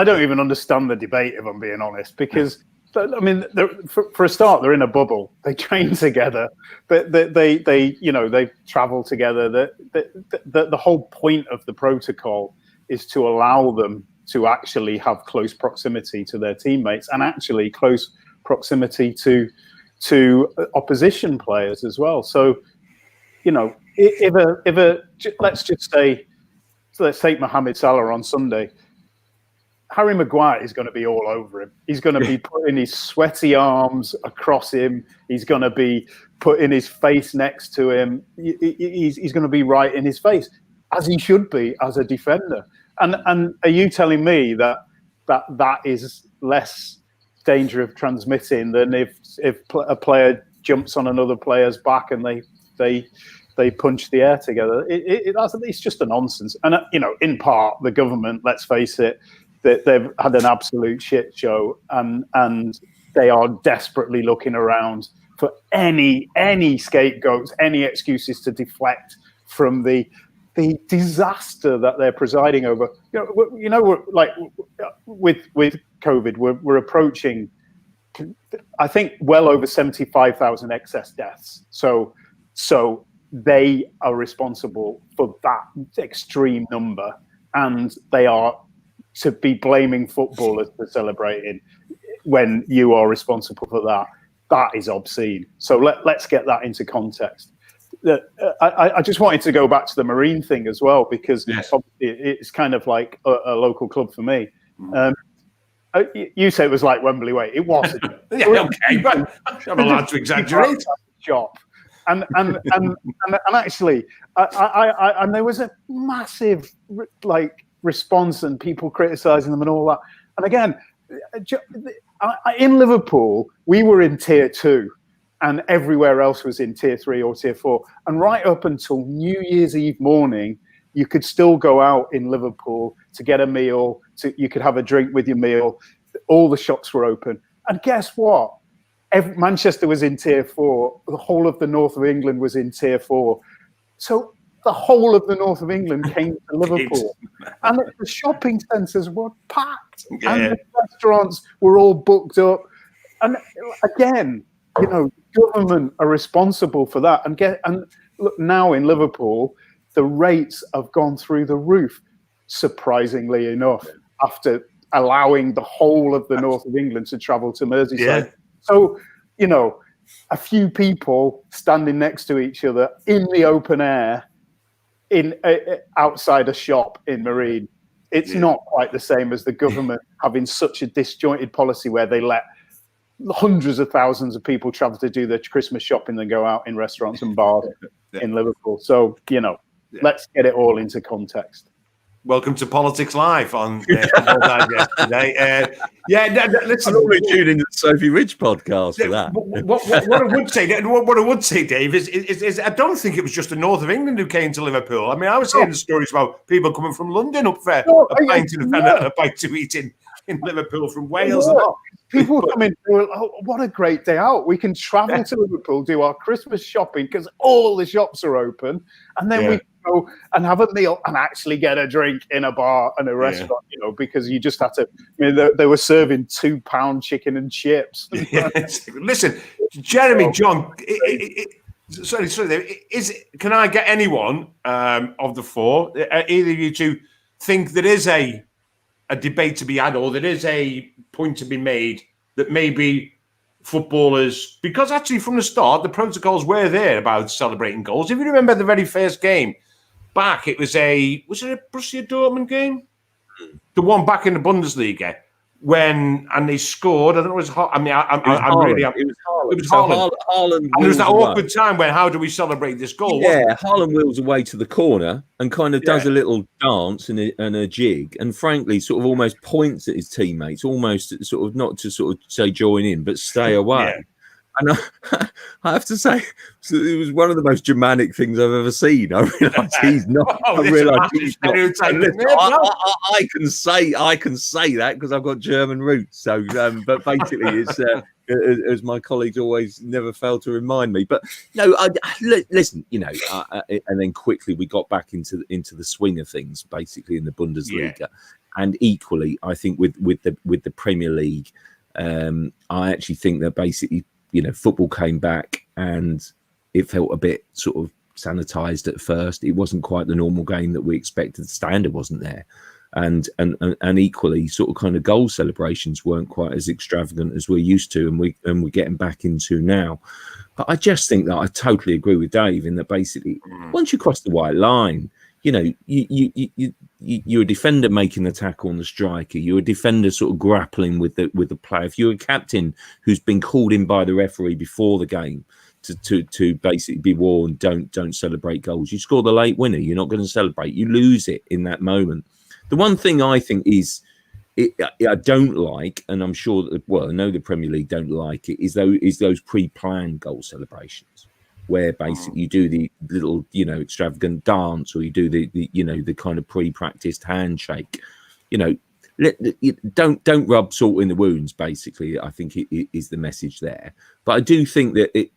don't even understand the debate, if I'm being honest, because for a start, they're in a bubble. They train together. They travel together. The whole point of the protocol is to allow them to actually have close proximity to their teammates and actually close proximity to opposition players as well. So, let's take Mohamed Salah on Sunday. Harry Maguire is going to be all over him. He's going to be putting his sweaty arms across him. He's going to be putting his face next to him. He's going to be right in his face, as he should be as a defender. And are you telling me that is less danger of transmitting than if a player jumps on another player's back and they punch the air together? It's just a nonsense. And in part, the government, let's face it, that they've had an absolute shit show, and they are desperately looking around for any scapegoats, any excuses to deflect from the disaster that they're presiding over. With COVID, we're approaching, I think, well over 75,000 excess deaths. So they are responsible for that extreme number, and they are to be blaming footballers for celebrating when you are responsible for that. That is obscene. So let's get that into context. I just wanted to go back to the Marine thing as well, because it's kind of like a local club for me. You say it was like Wembley Way. It wasn't. Okay, but I'm allowed to exaggerate. Shop. And actually, and there was a massive response and people criticising them and all that. And again, in Liverpool, we were in tier 2. And everywhere else was in tier 3 or tier 4. And right up until New Year's Eve morning, you could still go out in Liverpool to get a meal. You could have a drink with your meal. All the shops were open. And guess what? Manchester was in tier 4. The whole of the north of England was in tier 4. So the whole of the north of England came to Liverpool. And the shopping centres were packed. Yeah. And the restaurants were all booked up. And again, government are responsible for that. And look, now in Liverpool, the rates have gone through the roof, surprisingly enough, after allowing the whole of the north of England to travel to Merseyside. Yeah. So, a few people standing next to each other in the open air, outside a shop in Marine. It's not quite the same as the government having such a disjointed policy where they let hundreds of thousands of people travel to do their Christmas shopping and go out in restaurants and bars in Liverpool. So, let's get it all into context. Welcome to Politics Live on Football Digest today. Listen, I'm only tuned into the Sophie Ridge podcast for that. What I would say, Dave, is I don't think it was just the north of England who came to Liverpool. I mean, I was hearing the stories about people coming from London up there, a pint to eat in Liverpool from Wales. People come in, what a great day out. We can travel to Liverpool, do our Christmas shopping because all the shops are open, and then we go and have a meal and actually get a drink in a bar and a restaurant, because you just had to, they were serving £2 chicken and chips. Listen, Jeremy, John, can I get anyone of the four, either of you two, think there is a debate to be had, or there is a point to be made that maybe footballers, because actually from the start the protocols were there about celebrating goals. If you remember the very first game back, was it a Borussia Dortmund game? The one back in the Bundesliga, and they scored. I don't know it was. I mean, I'm really. It was Haaland. It was Haaland. Haaland And there was that wheels awkward time when how do we celebrate this goal? Yeah, Wasn't it? Haaland wheels away to the corner and kind of does a little dance and a jig, and frankly, sort of almost points at his teammates, almost sort of not to sort of say join in, but stay away. Yeah. And I have to say, it was one of the most Germanic things I've ever seen. I realised he's not. I realised he's not. I can say that because I've got German roots. So, but basically, it's as my colleagues always never fail to remind me. But no, listen, you know, and then quickly we got back into the swing of things, basically in the Bundesliga, and equally, I think with the Premier League, I actually think that basically, you know, football came back and it felt a bit sort of sanitized at first. It wasn't quite the normal game that we expected. The standard wasn't there. And equally sort of kind of goal celebrations weren't quite as extravagant as we're used to and we're getting back into now. But I just think that I totally agree with Dave in that basically once you cross the white line, you know, you're a defender making the tackle on the striker. You're a defender sort of grappling with the player. If you're a captain who's been called in by the referee before the game to basically be warned, don't celebrate goals. You score the late winner, you're not going to celebrate. You lose it in that moment. The one thing I think I don't like, and I'm sure that, well, I know the Premier League don't like it, is those pre-planned goal celebrations, where basically you do the little, you know, extravagant dance, or you do the you know, the kind of pre-practiced handshake. You know, don't rub salt in the wounds. Basically, I think it is the message there. But I do think that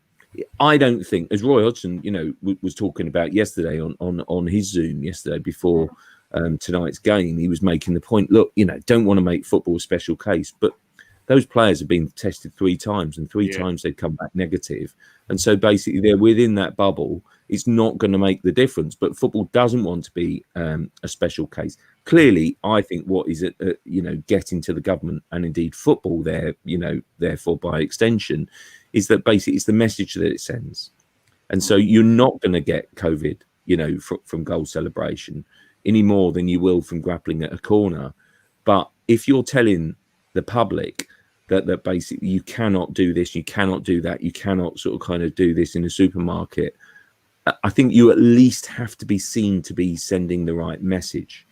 I don't think, as Roy Hodgson, you know, was talking about yesterday on his Zoom yesterday before tonight's game, he was making the point. Look, you know, don't want to make football a special case, but those players have been tested 3 times, and 3 times they've come back negative. And so basically they're within that bubble. It's not going to make the difference. But football doesn't want to be a special case. Clearly, I think what is you know, getting to the government and indeed football there, you know, therefore by extension, is that basically it's the message that it sends. And so you're not going to get COVID, you know, from goal celebration any more than you will from grappling at a corner. But if you're telling the public that basically you cannot do this, you cannot do that, you cannot sort of kind of do this in a supermarket, I think you at least have to be seen to be sending the right message.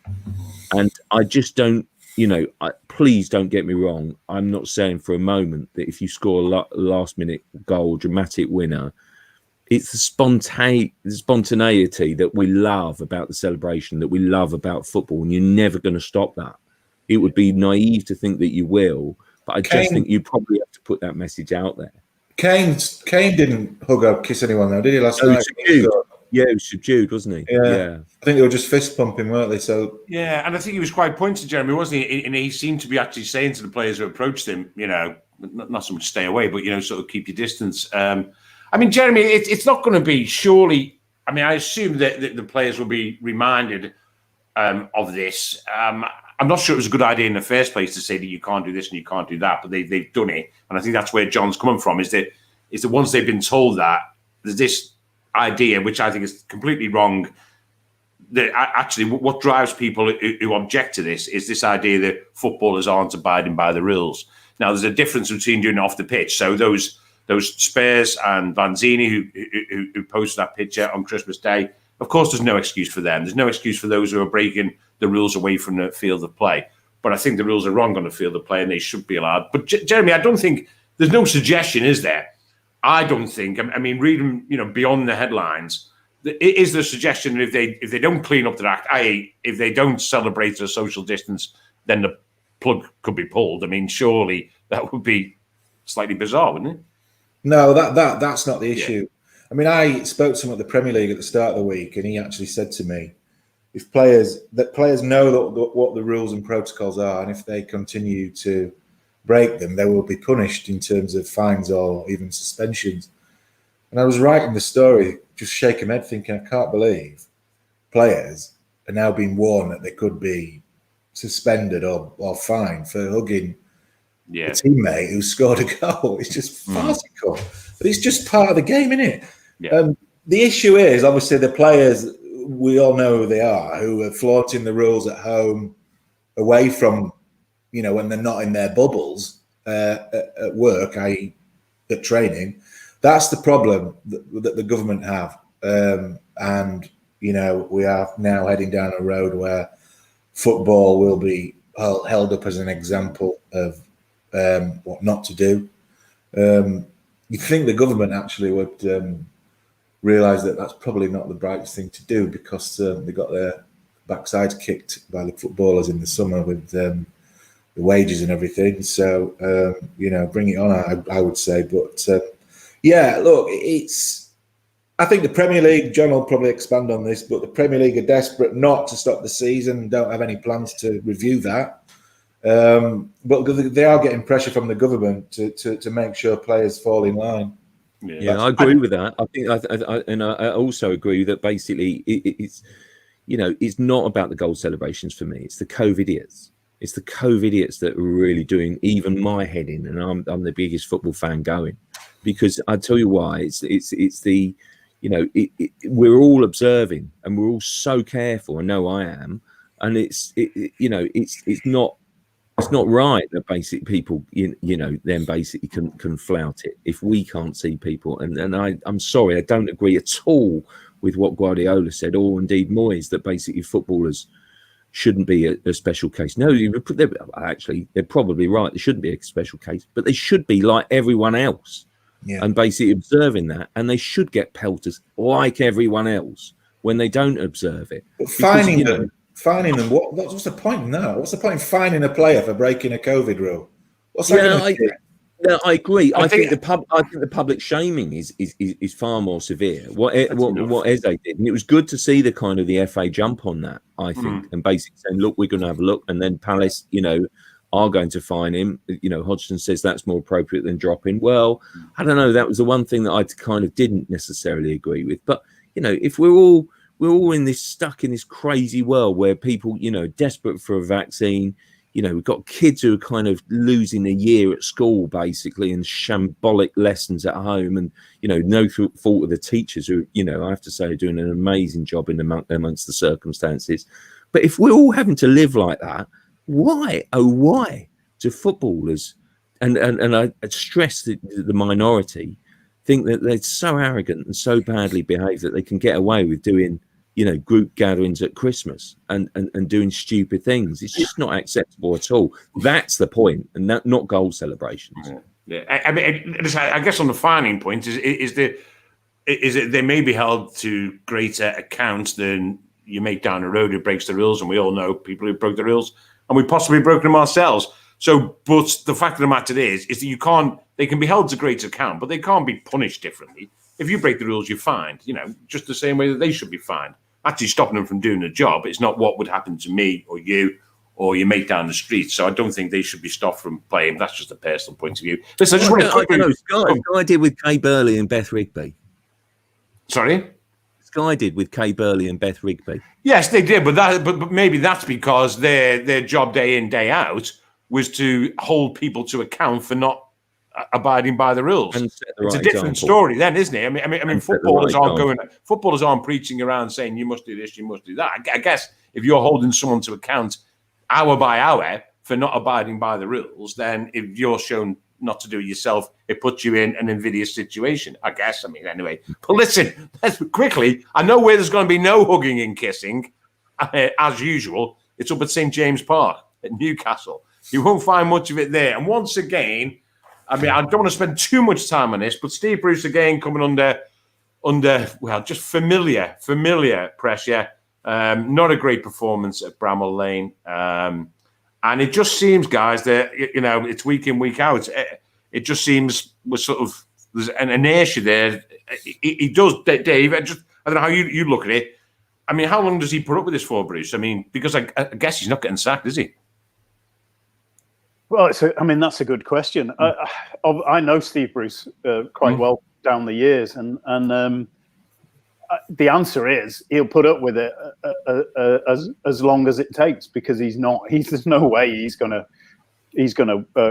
And I just don't, you know, please don't get me wrong. I'm not saying for a moment that if you score a last minute goal, dramatic winner, it's the spontaneity that we love about the celebration, that we love about football, and you're never going to stop that. It would be naive to think that you will, but I just think you probably have to put that message out there. Kane didn't hug or kiss anyone though, did he last night? Yeah, he was subdued, wasn't he? Yeah. I think they were just fist pumping, weren't they? So yeah, and I think he was quite pointed, Jeremy, wasn't he? And he seemed to be actually saying to the players who approached him, you know, not so much stay away, but, you know, sort of keep your distance. I mean, Jeremy, it's not going to be surely. I mean, I assume that the players will be reminded of this. I'm not sure it was a good idea in the first place to say that you can't do this and you can't do that, but they've done it, and I think that's where John's coming from. Is that once they've been told that there's this idea, which I think is completely wrong, that actually what drives people who object to this is this idea that footballers aren't abiding by the rules. Now, there's a difference between doing it off the pitch. So those Spurs and Vanzini who posted that picture on Christmas Day, of course, there's no excuse for them. There's no excuse for those who are breaking the rules away from the field of play. But I think the rules are wrong on the field of play, and they should be allowed. But Jeremy, I don't think there's no suggestion, is there? I don't think. I mean, reading, you know, beyond the headlines, is the suggestion that if they don't clean up their act, i.e., if they don't celebrate a social distance, then the plug could be pulled. I mean, surely that would be slightly bizarre, wouldn't it? No, that's not the issue. Yeah. I mean, I spoke to him at the Premier League at the start of the week, and he actually said to me, if players know what the rules and protocols are, and if they continue to break them, they will be punished in terms of fines or even suspensions. And I was writing the story, just shaking my head, thinking, I can't believe players are now being warned that they could be suspended or fined for hugging a teammate who scored a goal. It's just farcical. But it's just part of the game, isn't it? Yeah. The issue is, obviously, the players, we all know who they are, who are flaunting the rules at home, away from when they're not in their bubbles at work, i.e. at training. That's the problem that the government have. And, we are now heading down a road where football will be held up as an example of what not to do. You'd think the government actually would realise that that's probably not the brightest thing to do, because they got their backsides kicked by the footballers in the summer with the wages and everything. So, bring it on, I would say. But, look, I think the Premier League, John will probably expand on this, but the Premier League are desperate not to stop the season, don't have any plans to review that. But they are getting pressure from the government to make sure players fall in line. Yeah, I agree with that. I think, I also agree that basically it's not about the goal celebrations for me. It's the COVID idiots. It's the COVID idiots that are really doing even my head in, and I'm the biggest football fan going, because I tell you why. It's the we're all observing and we're all so careful. I know I am, and it's not right that basic people, then basically can flout it if we can't see people. And I'm sorry, I don't agree at all with what Guardiola said, or indeed Moyes, that basically footballers shouldn't be a special case. No, they're probably right. They shouldn't be a special case, but they should be like everyone else. Yeah. And basically observing that, and they should get pelters like everyone else when they don't observe it. But fining them. What's the point in that? What's the point in fining a player for breaking a COVID rule? What's that going to do? No, I agree. I think the public shaming is far more severe. What Eze did, and it was good to see the kind of the FA jump on that. I think, and basically saying, look, we're going to have a look, and then Palace, are going to fine him. Hodgson says that's more appropriate than dropping. Well, I don't know. That was the one thing that I kind of didn't necessarily agree with. But if we're all stuck in this crazy world where people, desperate for a vaccine. We've got kids who are kind of losing a year at school, basically, and shambolic lessons at home, and no fault of the teachers who, I have to say, are doing an amazing job amongst the circumstances. But if we're all having to live like that, why do footballers and I stress the minority think that they're so arrogant and so badly behaved that they can get away with doing group gatherings at Christmas and doing stupid things? It's just not acceptable at all. That's the point, and not goal celebrations. Yeah, I mean, I guess on the fining point is that they may be held to greater account than you make down the road who breaks the rules, and we all know people who broke the rules, and we possibly broken them ourselves. So, but the fact of the matter is that they can be held to greater account, but they can't be punished differently. If you break the rules, you're fined, just the same way that they should be fined. Actually stopping them from doing the job. It's not what would happen to me or you or your mate down the street. So I don't think they should be stopped from playing. That's just a personal point of view. Listen, I just want to Sky did with Kay Burley and Beth Rigby. Sorry? Sky did with Kay Burley and Beth Rigby. Yes, they did, but maybe that's because their job day in, day out was to hold people to account for not abiding by the rules. It's a different story then, isn't it? I mean, footballers aren't preaching around saying you must do this, you must do that. I guess if you're holding someone to account hour by hour for not abiding by the rules, then if you're shown not to do it yourself, it puts you in an invidious situation, I guess. I mean, anyway. But listen, let's quickly. I know where there's going to be no hugging and kissing, as usual. It's up at St. James Park at Newcastle. You won't find much of it there. And once again, I mean, I don't want to spend too much time on this, but Steve Bruce again coming under just familiar pressure. Not a great performance at Bramall Lane. And it just seems, guys, that, it's week in, week out. It just seems there's an inertia there. He does, Dave, I don't know how you look at it. I mean, how long does he put up with this for, Bruce? I mean, because I guess he's not getting sacked, is he? Well, that's a good question. I know Steve Bruce quite well down the years, and the answer is he'll put up with it as long as it takes, because there's no way he's gonna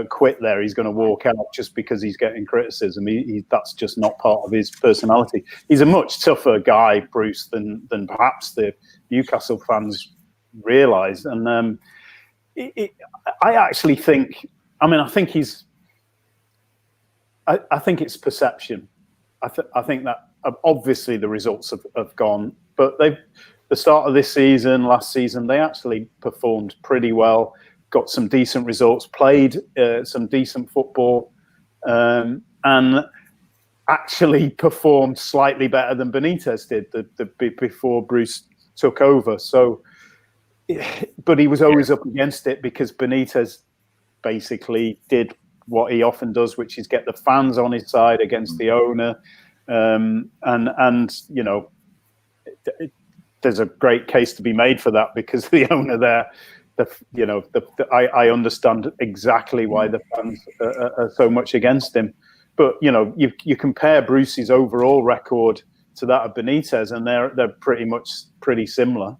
quit there. He's gonna walk out just because he's getting criticism. That's just not part of his personality. He's a much tougher guy, Bruce, than perhaps the Newcastle fans realise, and. I actually think. I mean, I think he's. I think it's perception. I think that obviously the results have gone, but the start of this season, last season, they actually performed pretty well, got some decent results, played some decent football, and actually performed slightly better than Benitez did before Bruce took over. So, but he was always up against it because Benitez basically did what he often does, which is get the fans on his side against the owner. And you know, there's a great case to be made for that because the owner there, I understand exactly why the fans are so much against him. But you know, you compare Bruce's overall record to that of Benitez, and they're pretty similar.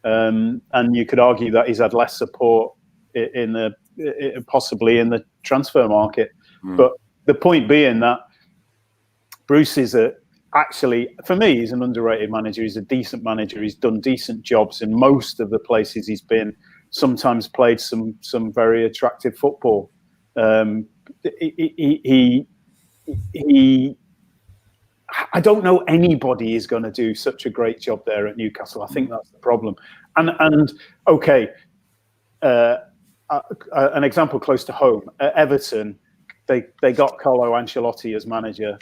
And you could argue that he's had less support possibly in the transfer market. But the point being that Bruce is actually, for me, he's an underrated manager. He's a decent manager. He's done decent jobs in most of the places he's been. Sometimes played some very attractive football. I don't know anybody is going to do such a great job there at Newcastle. I think that's the problem. And okay, an example close to home, at Everton, they got Carlo Ancelotti as manager.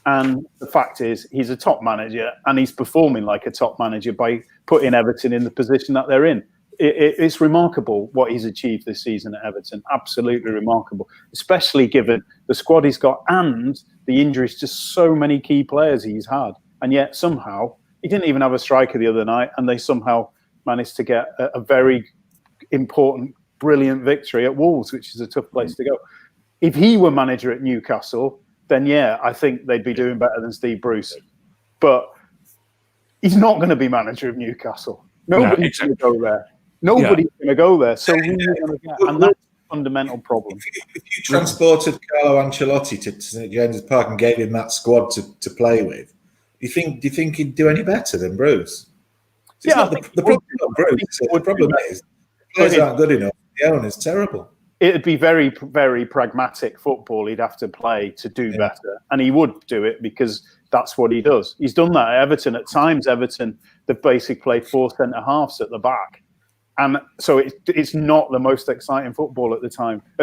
And the fact is, he's a top manager and he's performing like a top manager by putting Everton in the position that they're in. It's remarkable what he's achieved this season at Everton. Absolutely remarkable, especially given the squad he's got and the injuries to so many key players he's had. And yet somehow, he didn't even have a striker the other night, and they somehow managed to get a very important, brilliant victory at Wolves, which is a tough place to go. If he were manager at Newcastle, then yeah, I think they'd be doing better than Steve Bruce. But he's not going to be manager of Newcastle. Nobody's going to go there. Nobody's going to go there. So who are you going to get? And that's a fundamental problem. If you transported Carlo Ancelotti to St James's Park and gave him that squad to play with, do you think he'd do any better than Bruce? The problem is not Bruce. The problem is players aren't good enough. The owner's terrible. It'd be very, very pragmatic football he'd have to play to do better. And he would do it because that's what he does. He's done that at Everton. At times, Everton, they've basically played 4 centre-halves at the back. And so it's not the most exciting football at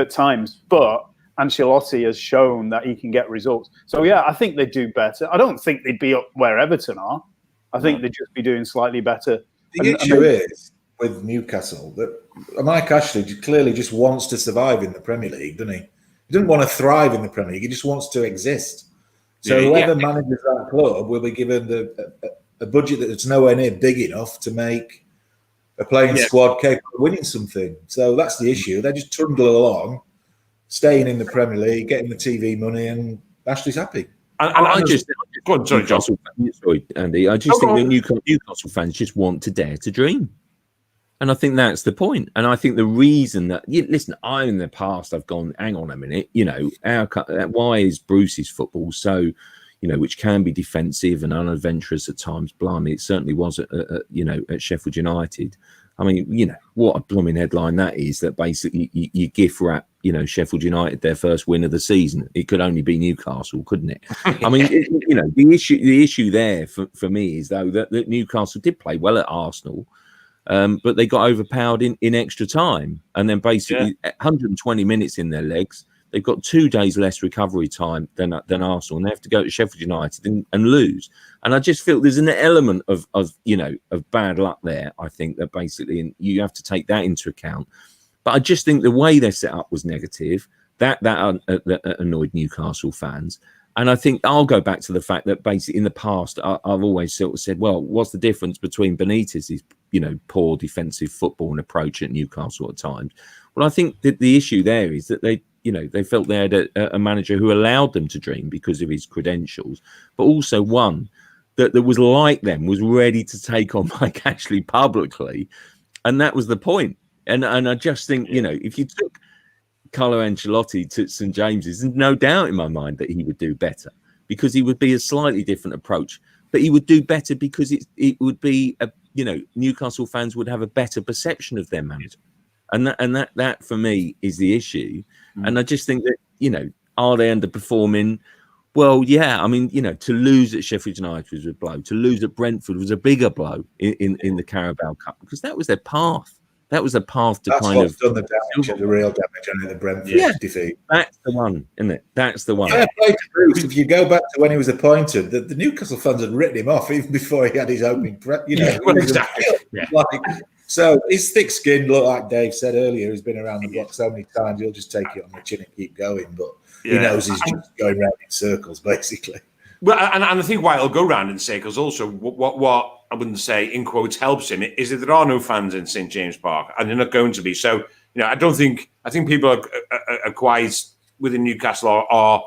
times. But Ancelotti has shown that he can get results. So, yeah, I think they'd do better. I don't think they'd be up where Everton are. I think they'd just be doing slightly better. The issue is with Newcastle that Mike Ashley clearly just wants to survive in the Premier League, doesn't he? He doesn't want to thrive in the Premier League. He just wants to exist. So whoever manages that club will be given a budget that's nowhere near big enough to make a playing squad capable of winning something. So that's the issue. They just trundle along, staying in the Premier League, getting the TV money, and Ashley's happy. And I just go on, sorry, John. Sorry, Andy. I just think that Newcastle fans just want to dare to dream. And I think that's the point. And I think the reason that, listen, in the past, I've gone, hang on a minute, why is Bruce's football so, which can be defensive and unadventurous at times? Blimey, it certainly was at Sheffield United. I mean, what a blooming headline that is, that basically you gift wrap, Sheffield United their first win of the season. It could only be Newcastle, couldn't it? I mean, the issue there for me is, though, that Newcastle did play well at Arsenal. But they got overpowered in extra time, and then basically 120 minutes in their legs. They've got 2 days less recovery time than Arsenal, and they have to go to Sheffield United and lose. And I just feel there's an element of bad luck there. I think that basically, and you have to take that into account. But I just think the way they're set up was negative. That annoyed Newcastle fans. And I think I'll go back to the fact that basically in the past, I've always sort of said, well, what's the difference between Benitez's, poor defensive football and approach at Newcastle at times? Well, I think that the issue there is that they felt they had a manager who allowed them to dream because of his credentials, but also one that was like them, was ready to take on Mike Ashley publicly. And that was the point. And I just think, if you took Carlo Ancelotti to St James's, there's no doubt in my mind that he would do better, because he would be a slightly different approach, but he would do better because it would be Newcastle fans would have a better perception of their manager. and that for me is the issue. And I just think that, you know, are they underperforming? Well, yeah. I mean, you know, to lose at Sheffield United was a blow. To lose at Brentford was a bigger blow in the Carabao Cup, because that was their path. That was a path to That's kind what's of done the damage, the real damage on the Brentford defeat. That's the one, isn't it? That's the one. Yeah, Bruce, if you go back to when he was appointed, the Newcastle fans had written him off even before he had his opening. Exactly. So his thick skin, look, like Dave said earlier, he's been around the block so many times, he'll just take it on the chin and keep going. But he knows he's just going round in circles, basically. Well, and I think why it'll go round in circles also, what I wouldn't say, in quotes, helps him is that there are no fans in St. James Park, and they're not going to be. So, you know, I think people are quite, within Newcastle, are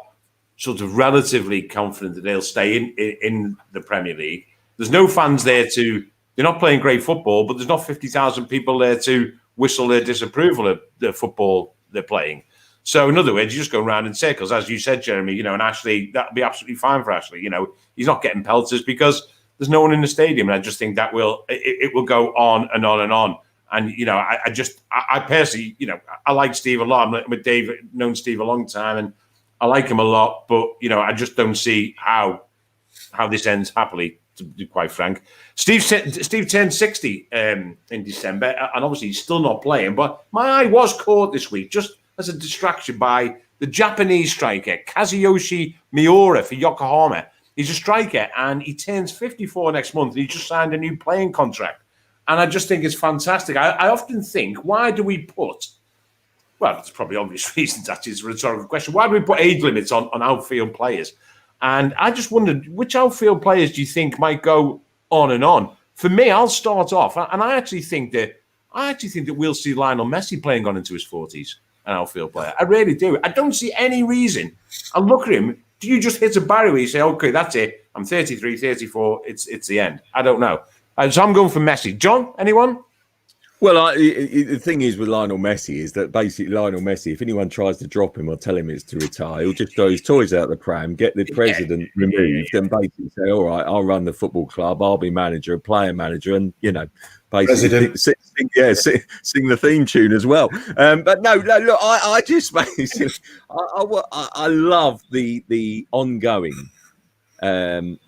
sort of relatively confident that they'll stay in the Premier League. There's no fans there they're not playing great football, but there's not 50,000 people there to whistle their disapproval of the football they're playing. So, in other words, you just go around in circles, as you said, Jeremy, you know, and Ashley, that'd be absolutely fine for Ashley. You know, he's not getting pelters because there's no one in the stadium. And I just think that it will go on and on and on. And, you know, I personally, you know, I like Steve a lot. I'm with Dave, known Steve a long time, and I like him a lot. But, you know, I just don't see how this ends happily, to be quite frank. Steve turned 60 in December, and obviously he's still not playing. But my eye was caught this week, just as a distraction, by the Japanese striker, Kazuyoshi Miura for Yokohama. He's a striker, and he turns 54 next month, and he just signed a new playing contract. And I just think it's fantastic. I often think, why do we put, well, it's probably obvious reasons, actually, it's a rhetorical question, why do we put age limits on outfield players? And I just wondered, which outfield players do you think might go on and on? For me, I'll start off, and I actually think that we'll see Lionel Messi playing on into his 40s. An outfield player. I really do. I don't see any reason. I look at him. Do you just hit a barrier where you say, okay, that's it. I'm 33, 34. It's the end. I don't know. So I'm going for Messi. John, anyone? Well, the thing is with Lionel Messi is that basically Lionel Messi, if anyone tries to drop him or tell him it's to retire, he'll just throw his toys out the pram, get the president removed, and basically say, all right, I'll run the football club, I'll be manager, player manager, and, you know, basically sing the theme tune as well. But no, look, I just basically, I love the ongoing,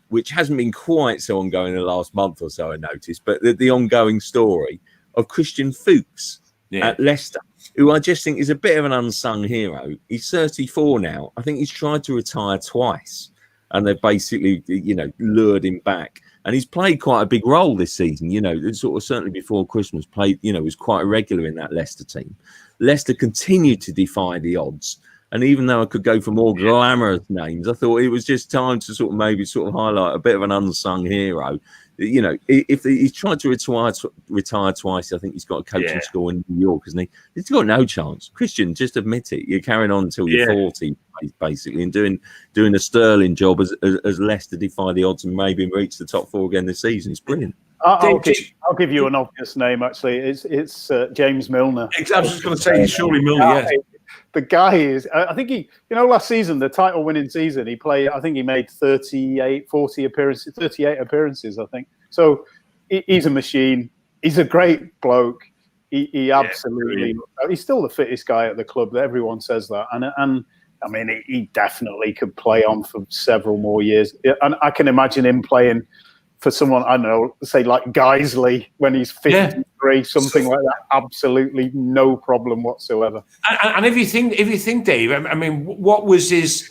which hasn't been quite so ongoing in the last month or so, I noticed, but the ongoing story of Christian Fuchs at Leicester, who I just think is a bit of an unsung hero. He's 34 now. I think he's tried to retire twice, and they've basically, you know, lured him back. And he's played quite a big role this season, you know, sort of certainly before Christmas, was quite regular in that Leicester team. Leicester continued to defy the odds. And even though I could go for more glamorous names, I thought it was just time to sort of highlight a bit of an unsung hero. You know, if he's tried to retire twice, I think he's got a coaching school in New York, hasn't he? He's got no chance. Christian, just admit it. You're carrying on until you're 40, basically, and doing a sterling job as Leicester defy the odds and maybe reach the top four again this season. It's brilliant. I'll give you an obvious name, actually. It's James Milner. I was just going to say, surely Milner, yes. The guy is, I think last season, the title winning season, he made 38 appearances, I think. So he's a machine. He's a great bloke. He absolutely, he's still the fittest guy at the club. Everyone says that. And I mean, he definitely could play on for several more years. And I can imagine him playing for someone, I don't know, say like Geisley when he's 53, something like that. Absolutely no problem whatsoever. And if you think, Dave, I mean, what was his?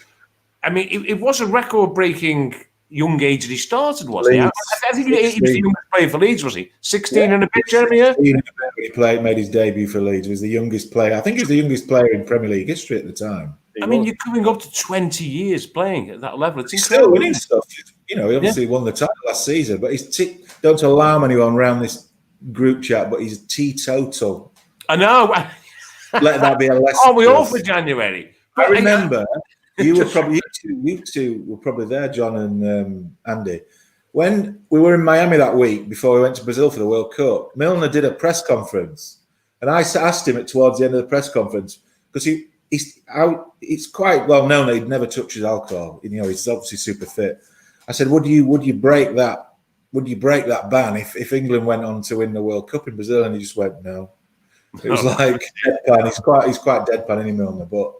I mean, it was a record-breaking young age that he started, wasn't he? I think he was the youngest player for Leeds, was he? 16 and a bit, Jeremy? 16 and a bit when he made his debut for Leeds. Was the youngest player. I think he was the youngest player in Premier League history at the time. I mean, you're coming up to 20 years playing at that level. It's incredible. Still winning stuff. You know, he obviously won the title last season, but don't alarm anyone around this group chat, but he's teetotal. I know. Let that be a lesson. Oh, we all for January. I remember you two were probably there, John and Andy. When we were in Miami that week before we went to Brazil for the World Cup, Milner did a press conference, and I asked him towards the end of the press conference because it's quite well known that he'd never touches alcohol. You know, he's obviously super fit. I said, would you break that ban if England went on to win the World Cup in Brazil? And he just went, no. It was like deadpan. He's quite deadpan, isn't he, Milner? But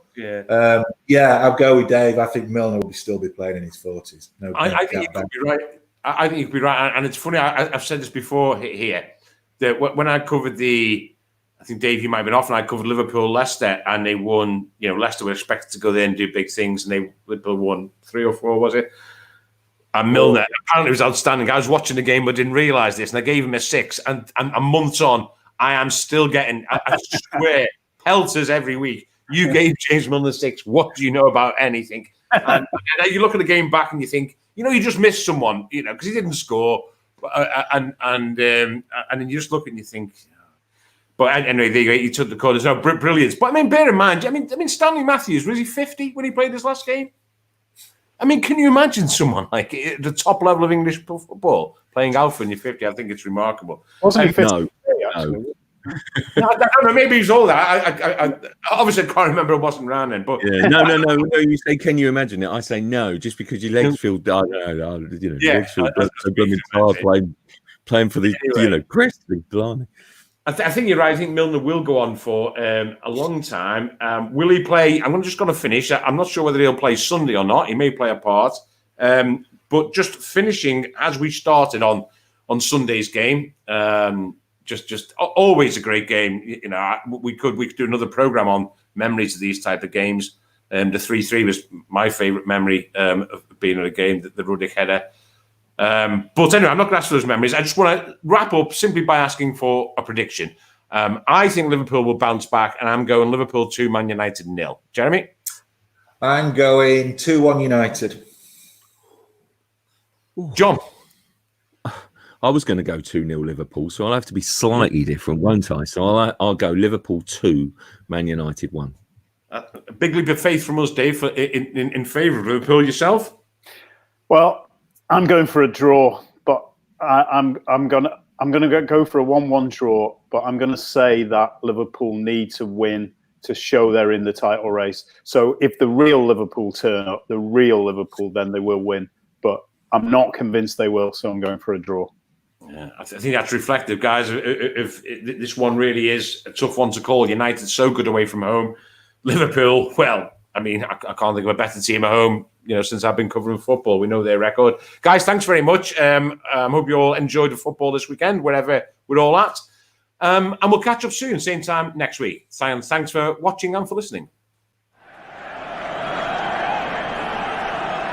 yeah, I'll go with Dave. I think Milner will still be playing in his 40s. I think you could be right. I think you could be right. And it's funny, I've said this before here, that when I covered I think, Dave, you might have been off, and I covered Liverpool-Leicester, and they won. Leicester were expected to go there and do big things, and Liverpool won 3 or 4, was it? And Milner apparently was outstanding. I was watching the game, but didn't realise this, and I gave him a 6. And months on, I am still getting, I swear, pelters every week. You gave James Milner 6. What do you know about anything? And you look at the game back and you think, you just missed someone, because he didn't score, and then you just look and you think. But anyway, he took the call. There's no brilliance. But bear in mind, Stanley Matthews, was he 50 when he played this last game? Can you imagine someone like at the top level of English football playing Alpha in your 50? I think it's remarkable. Wasn't he 50? No. I don't know. Maybe he's older. I obviously can't remember. I wasn't around then. But No. You say, can you imagine it? I say no, just because your legs feel. Legs feel tired playing for the Preston, blimey. I think you're right. I think Milner will go on for a long time. Will he play? I'm just going to finish. I'm not sure whether he'll play Sunday or not. He may play a part. But just finishing as we started on Sunday's game. Just always a great game. We could do another program on memories of these type of games. The 3-3 was my favourite memory of being at a game, the Ruddick header. But anyway, I'm not going to ask for those memories. I just want to wrap up simply by asking for a prediction. I think Liverpool will bounce back, and I'm going Liverpool 2, Man United 0. Jeremy? I'm going 2-1 United. John? I was going to go 2-0 Liverpool, so I'll have to be slightly different, won't I? So I'll go Liverpool 2, Man United 1. A big leap of faith from us, Dave, in favour of Liverpool. Yourself? Well, I'm going for a draw, but I'm going to go for a 1-1 draw. But I'm going to say that Liverpool need to win to show they're in the title race. So if the real Liverpool turn up, then they will win. But I'm not convinced they will, so I'm going for a draw. Yeah, I think that's reflective, guys. If this one really is a tough one to call. United's so good away from home. Liverpool, well, I can't think of a better team at home, since I've been covering football. We know their record. Guys, thanks very much. Hope you all enjoyed the football this weekend, wherever we're all at. And we'll catch up soon, same time next week. Thanks for watching and for listening.